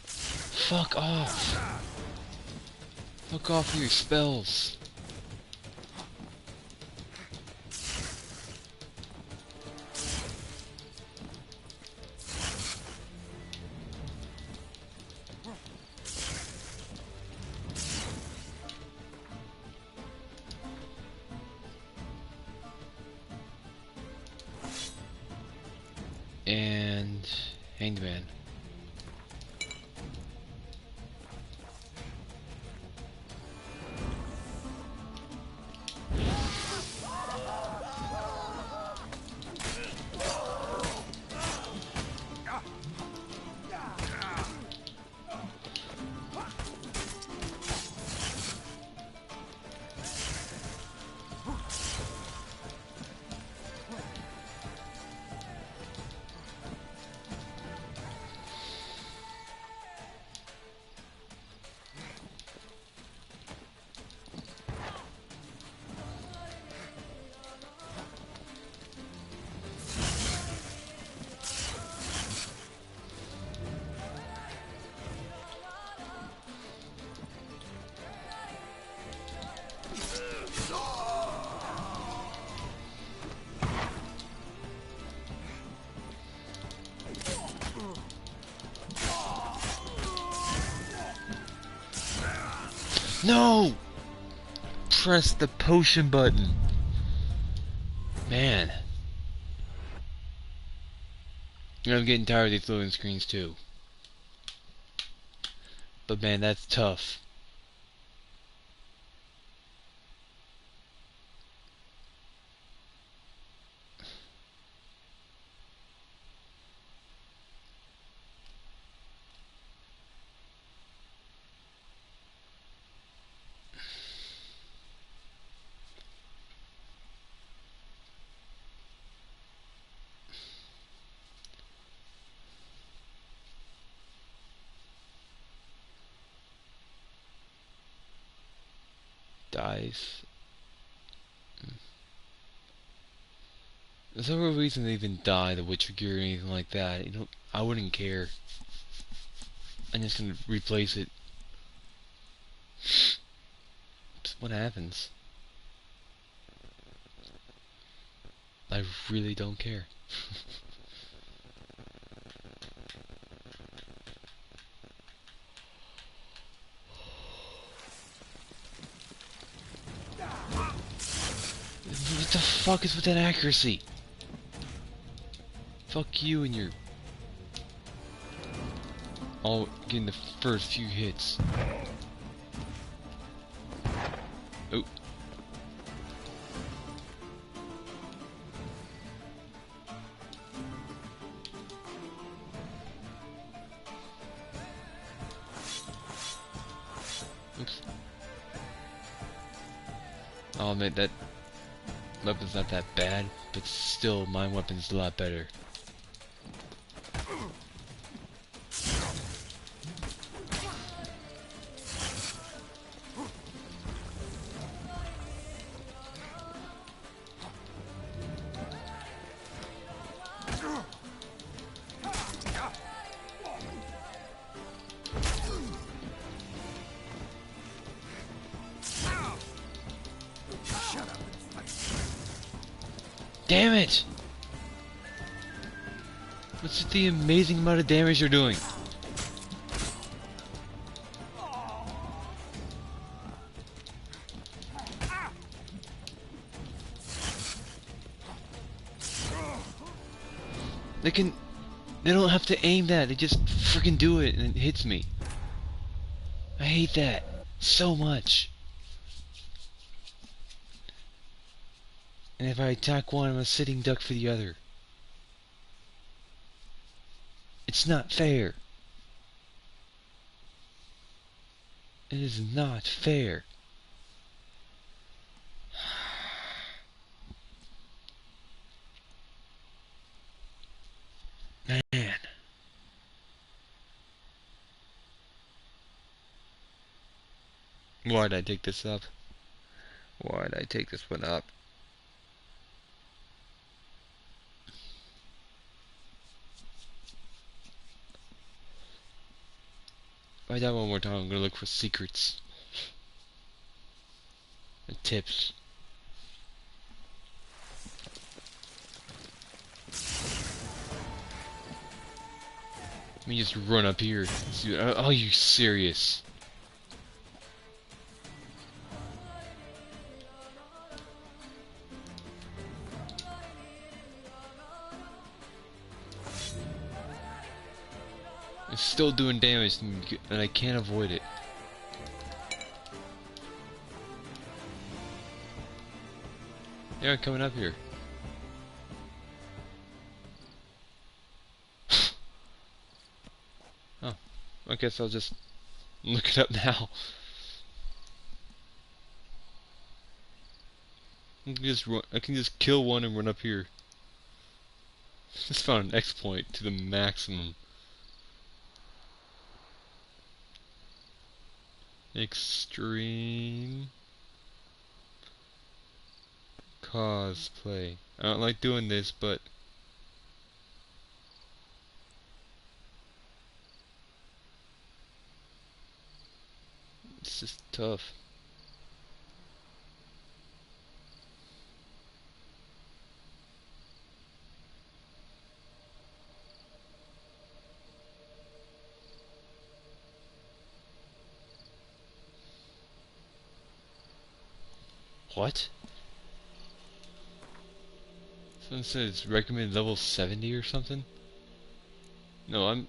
Fuck off! Fuck off with your spells! And Hanged Man. No! Press the potion button. Man. I'm getting tired of these loading screens too. But man, that's tough. Dies. There's no real reason to even dye the Witcher gear or anything like that. You know, I wouldn't care. I'm just gonna replace it. Just what happens? I really don't care. What the fuck is with that accuracy? Fuck you and your... all getting the first few hits. Oh. Oops. I'll admit that weapon's not that bad, but still my weapon's a lot better. Damn it! What's with the amazing amount of damage you're doing? They don't have to aim that, they just freaking do it and it hits me. I hate that so much. And if I attack one, I'm a sitting duck for the other. It's not fair. It is not fair. Man. Why'd I take this up? Why'd I take this one up? I die one more time, I'm gonna look for secrets and tips. Let me just run up here. See, are you serious? It's still doing damage and I can't avoid it. They're coming up here. Oh, I guess I'll just look it up now. I can just kill one and run up here. Just found an exploit to the maximum. Extreme cosplay. I don't like doing this, but it's just tough. What? Someone says recommended level 70 or something? No, I'm...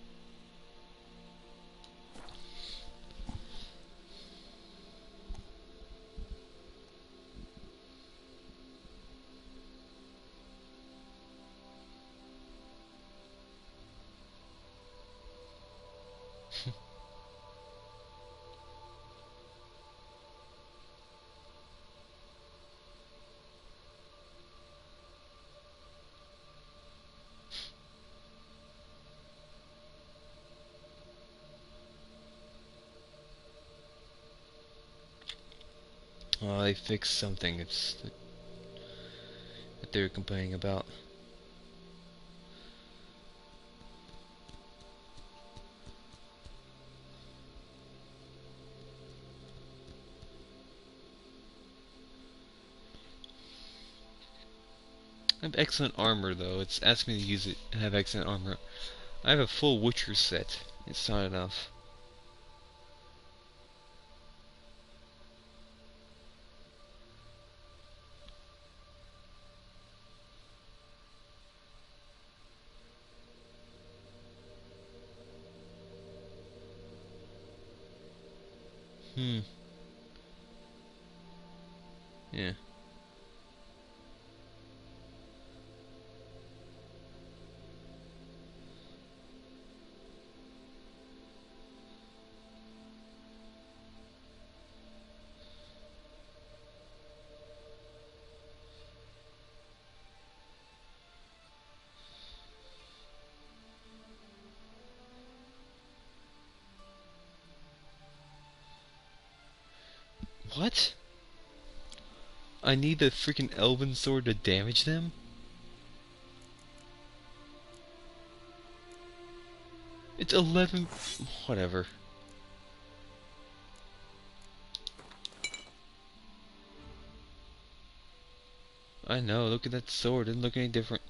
Oh, they fixed something. It's that they were complaining about. I have excellent armor though. It's asking me to use it and have excellent armor. I have a full Witcher set. It's not enough. Yeah. What? I need the freaking Elven sword to damage them? It's 11... Whatever. I know, look at that sword. It doesn't look any different.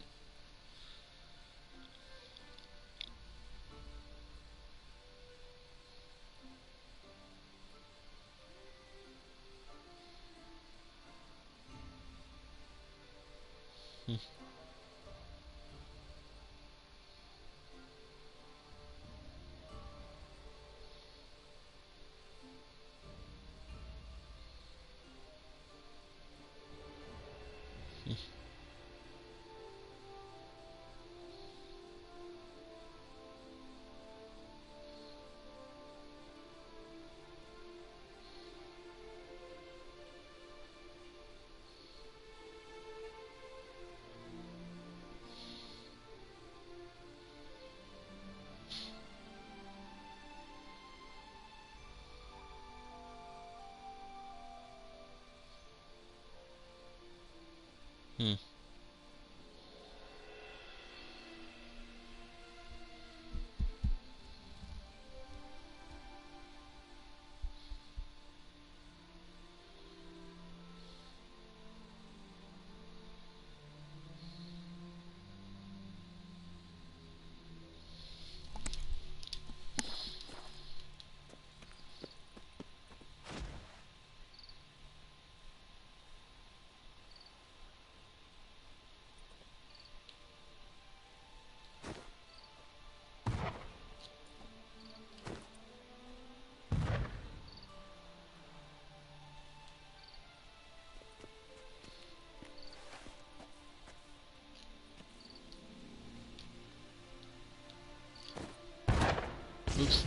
Oops.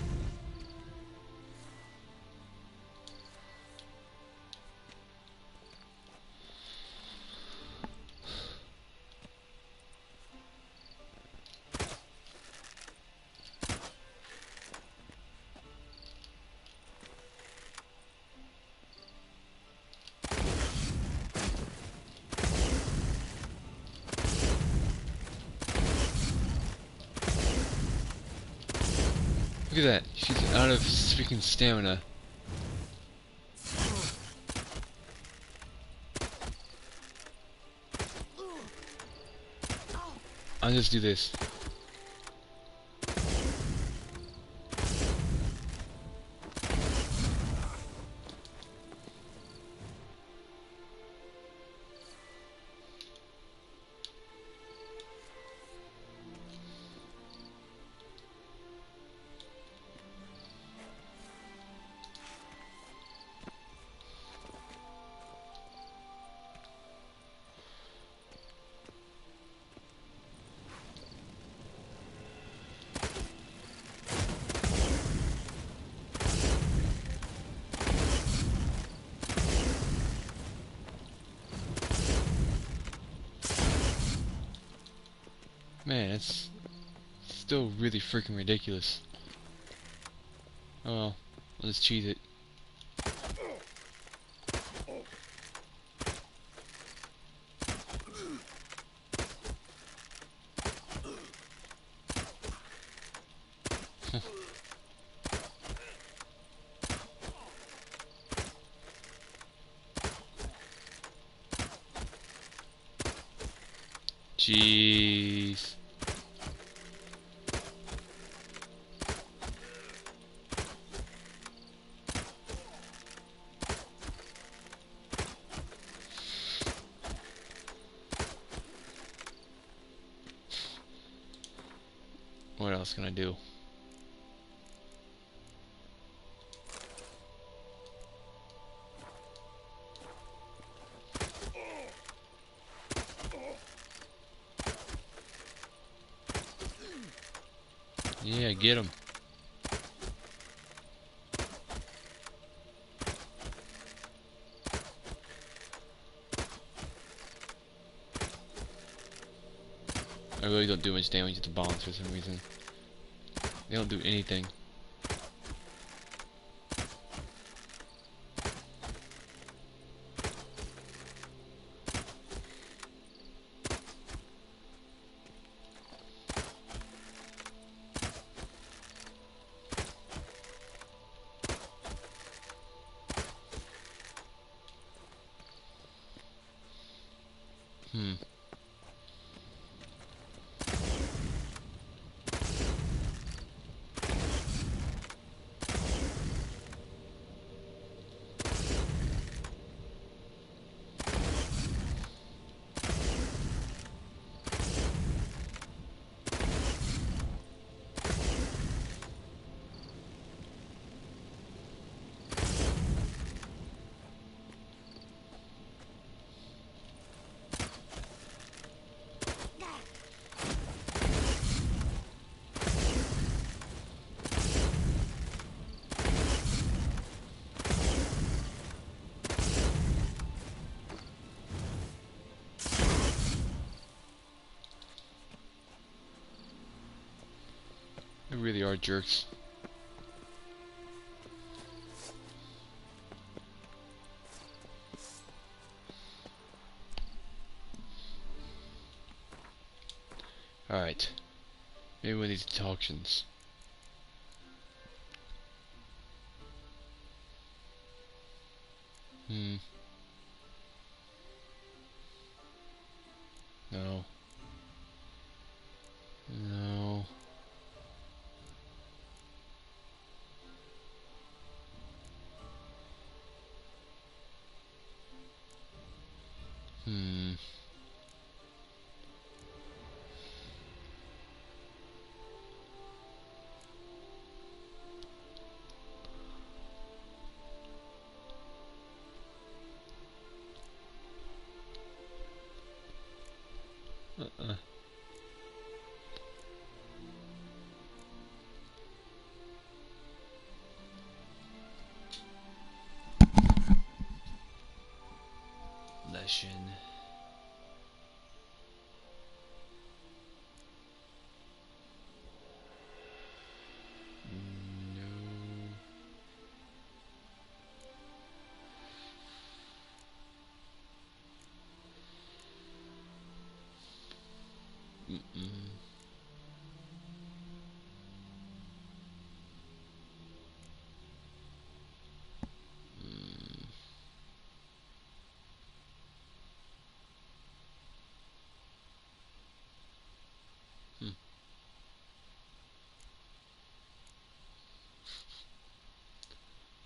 Look at that. She's out of freaking stamina. I'll just do this. Man, it's still really freaking ridiculous. Oh well, I'll just cheat it. Jeez. What else can I do? Yeah, get him. I really don't do much damage to the bombs for some reason. They don't do anything. They really are jerks. Alright. Maybe we need to talk auctions. No. No. mission. No.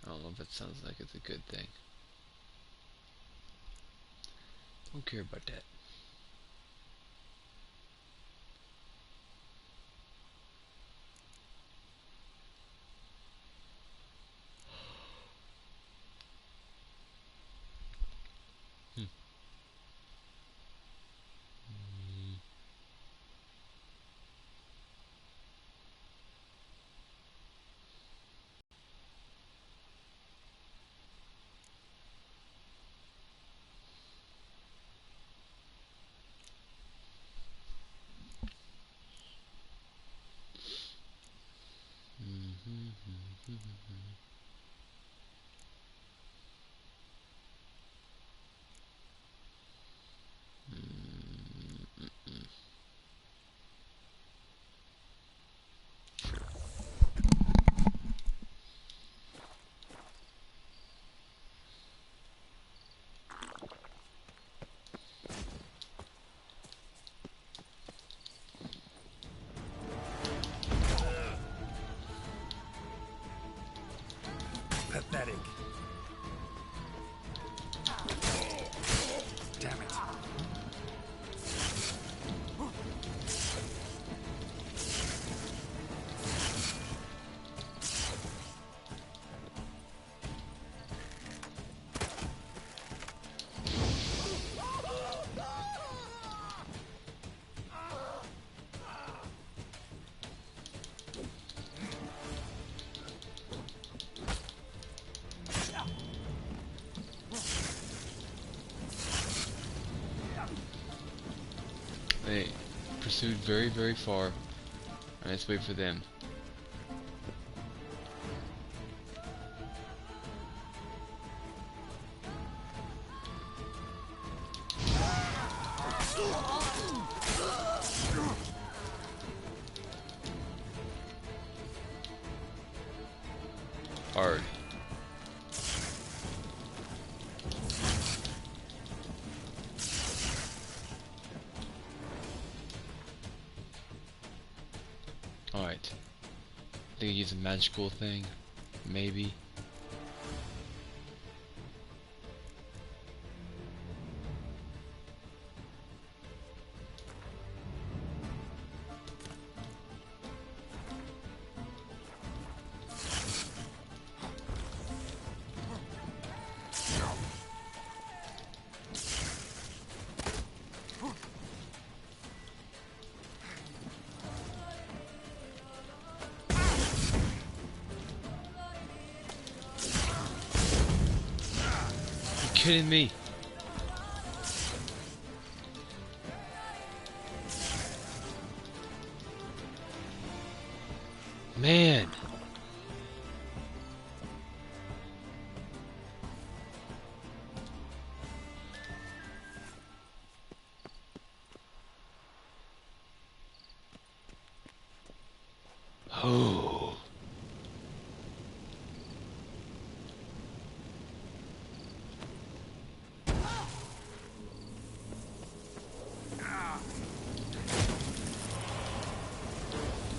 I don't know if it sounds like it's a good thing. Don't care about that. Pathetic. Damn it. They pursued very, very far. Alright, let's wait for them. Hard. Alright. I think I use a magical thing. Maybe. Kidding me? Man. Oh.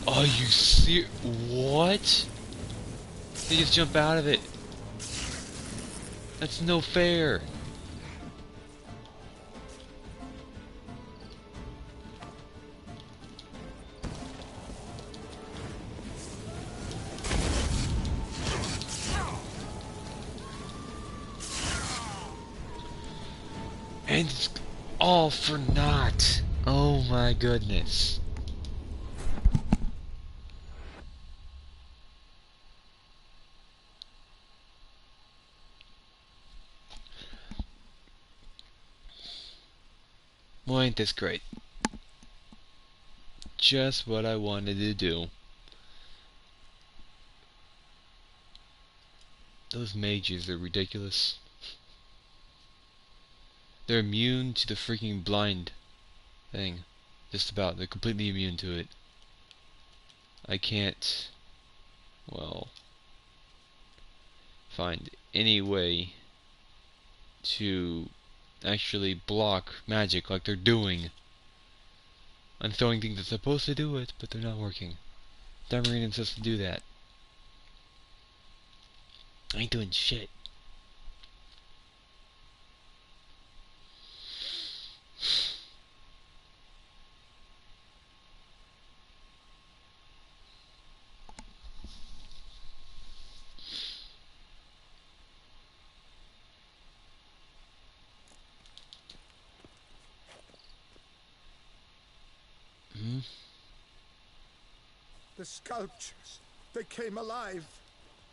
Are you serious? What? They just jump out of it. That's no fair. And it's all for naught. Oh my goodness. So ain't this great? Just what I wanted to do. Those mages are ridiculous. They're immune to the freaking blind thing. Just about. They're completely immune to it. I can't, well, find any way to actually block magic like they're doing. I'm throwing things that's supposed to do it, but they're not working. Damarine insists to do that. I ain't doing shit. The sculptures, they came alive.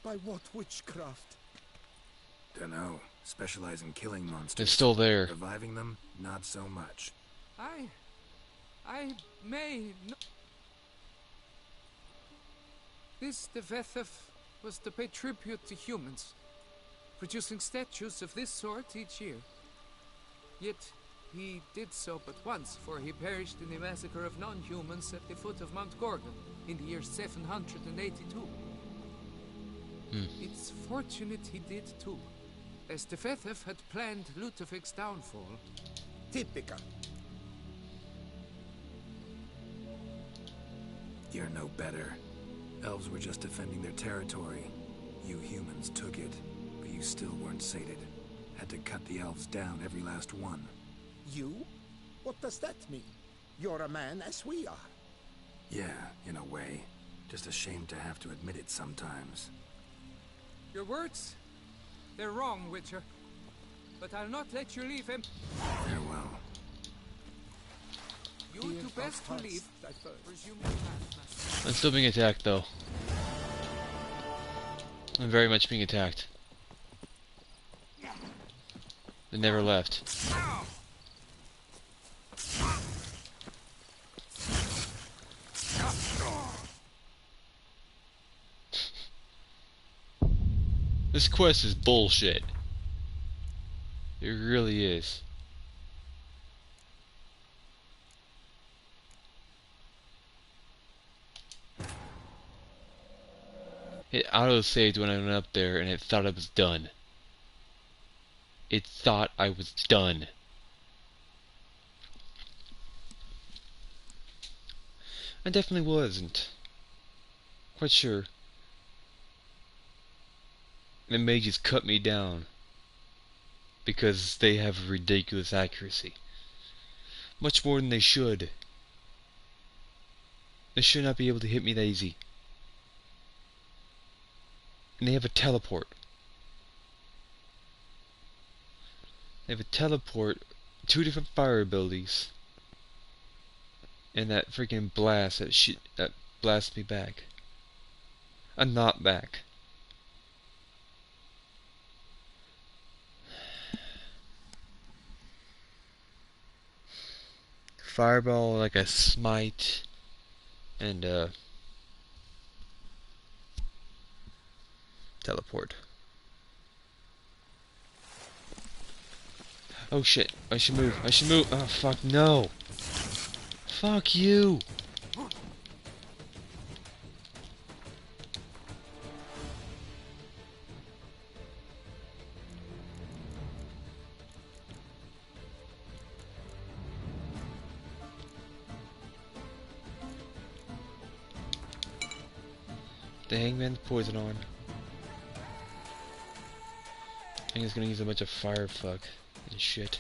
By what witchcraft? Dunno. Specialize in killing monsters. They're still there. Reviving them, not so much. I may not. This Devethef was to pay tribute to humans, producing statues of this sort each year. Yet he did so but once, for he perished in the massacre of non-humans at the foot of Mount Gorgon in the year 782. It's fortunate he did too, as Devethef had planned Ludovic's downfall. Typical. You're no better. Elves were just defending their territory. You humans took it, but you still weren't sated. Had to cut the elves down, every last one. You? What does that mean? You're a man as we are. Yeah, in a way. Just ashamed to have to admit it sometimes. Your words? They're wrong, Witcher. But I'll not let you leave him. Farewell. You do best to leave. Resume your path. I'm still being attacked, though. I'm very much being attacked. They never left. This quest is bullshit. It really is. It auto-saved when I went up there and it thought I was done. It thought I was done. I definitely wasn't. Quite sure. The mages cut me down because they have ridiculous accuracy. Much more than they should. They should not be able to hit me that easy. And they have a teleport. They have a teleport, 2 different fire abilities, and that freaking blast that blasts me back. I'm not back. Fireball, like a smite, and teleport. Oh shit, I should move, I should move. Oh fuck, no. Fuck you. The hangman's poison on. I think it's gonna use a bunch of fire fuck and shit.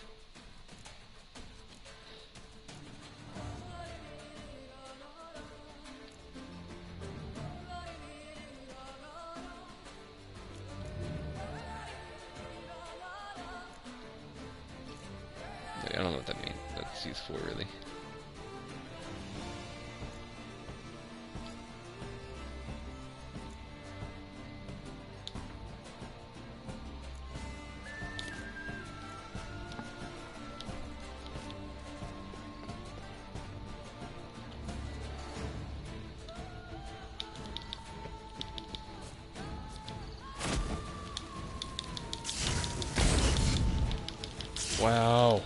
I don't know what that means. That's used for really. Wow.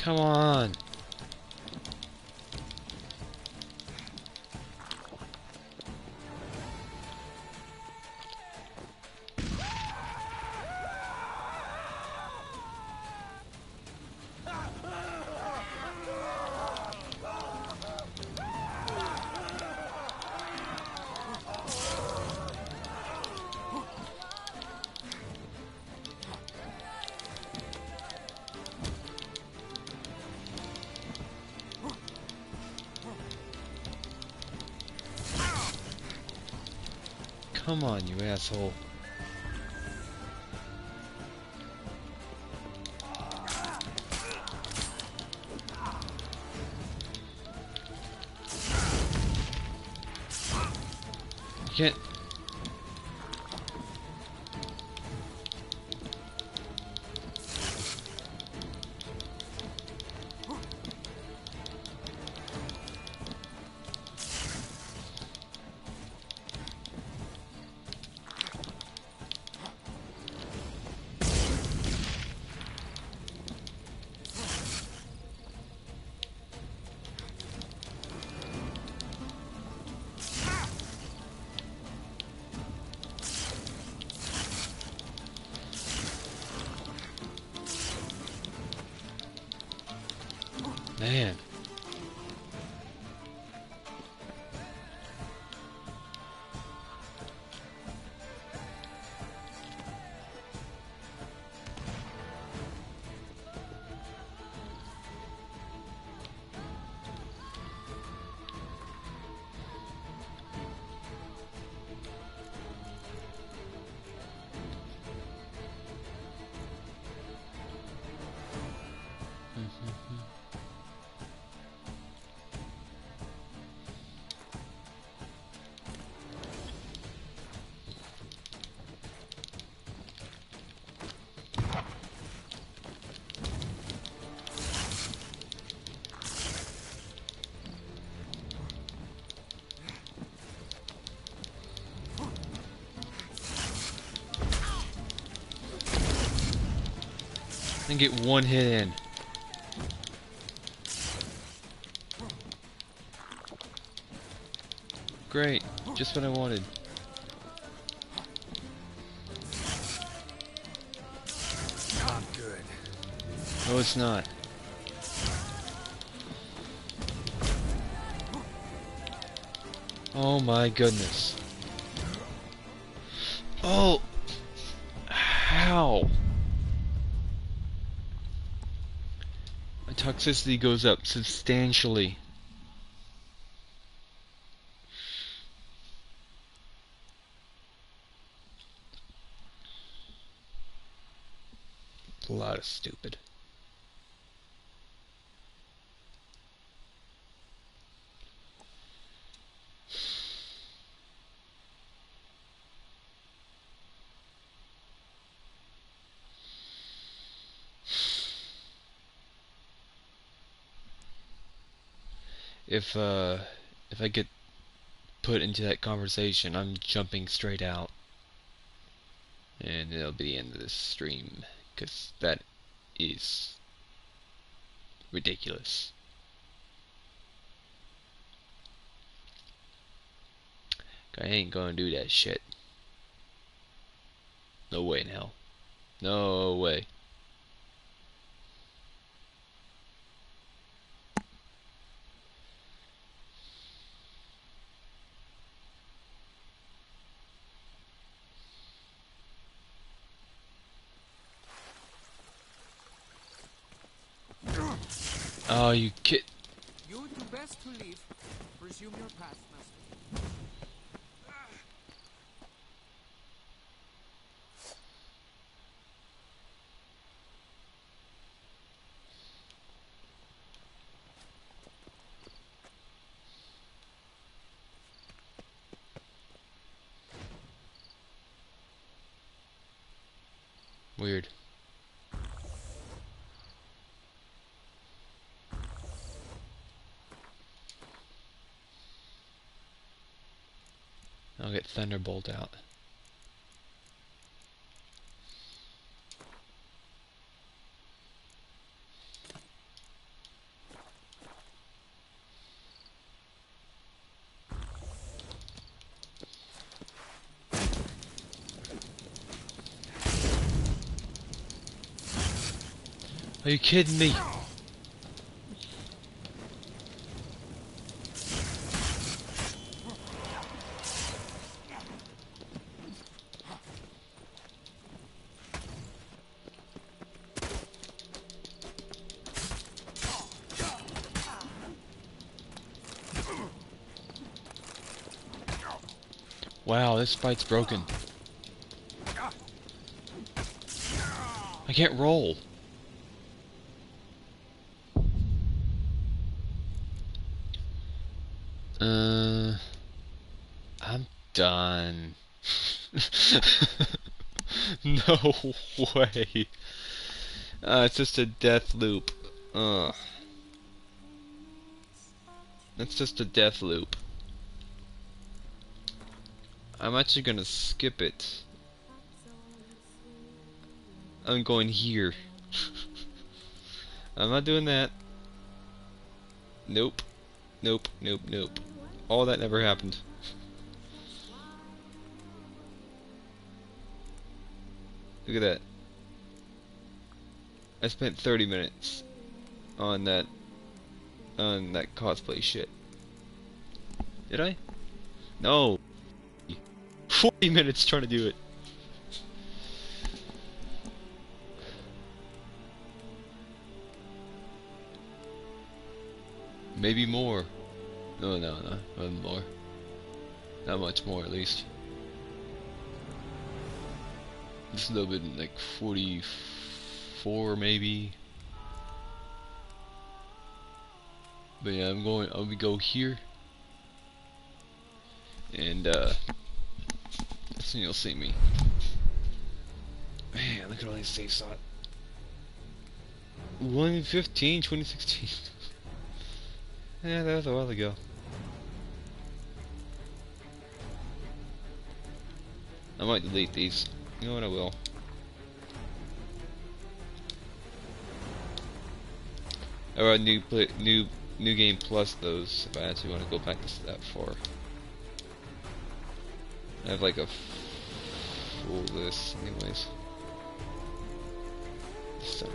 Come on. Come on, you asshole. You can't. Man. And get one hit in. Great, just what I wanted. Not good. No, it's not. Oh my goodness. Oh! How? My toxicity goes up substantially. A lot of stupid. If I get put into that conversation, I'm jumping straight out. And it'll be the end of this stream, because that is ridiculous. I ain't gonna do that shit. No way in hell. No way. Oh, you kid. You do best to leave. Resume your path, master. Weird. I'll get Thunderbolt out. Are you kidding me? Wow, this fight's broken. I can't roll. I'm done. No way. It's just a death loop. Ugh. It's just a death loop. I'm actually gonna skip it. I'm going here. I'm not doing that. Nope. Nope, nope, nope. All that never happened. Look at that. I spent 30 minutes on that cosplay shit. Did I? No. 40 minutes trying to do it. Maybe more. No, not more. Not much more, at least. Just a little bit, like 44 maybe. But yeah, I'll go here. And soon you'll see me. Man, look at all these save slots. 1/15, 2016. Yeah, that was a while ago. I might delete these. You know what, I will. Or new game plus those if I actually want to go back to that far. I have like a full list, anyways. Stone.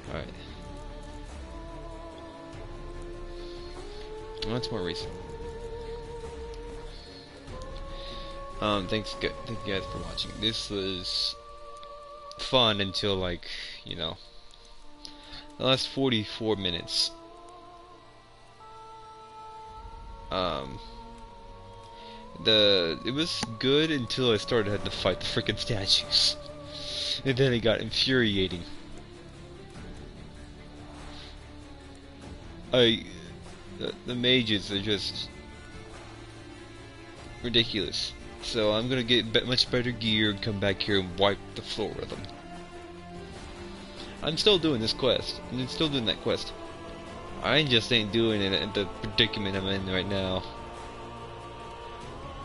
Alright. Well, that's more recent. Thank you guys for watching. This was fun until, like, you know, the last 44 minutes. It was good until I started having to fight the freaking statues. And then it got infuriating. The mages are just ridiculous. So I'm gonna get much better gear and come back here and wipe the floor with them. I'm still doing this quest. I'm still doing that quest. I just ain't doing it at the predicament I'm in right now.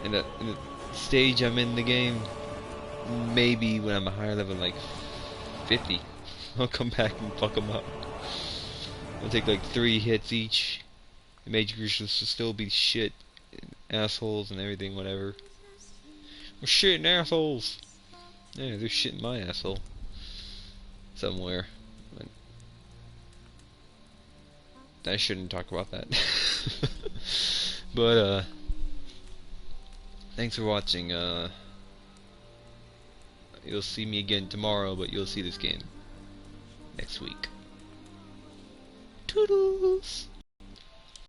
In the stage I'm in the game. Maybe when I'm a higher level, like 50, I'll come back and fuck them up. I'll take like 3 hits each. The majors should still be shit, assholes and everything, whatever. We're shitting assholes. Yeah, they're shitting my asshole somewhere. But I shouldn't talk about that. But thanks for watching. you'll see me again tomorrow, but you'll see this game next week. Toodles!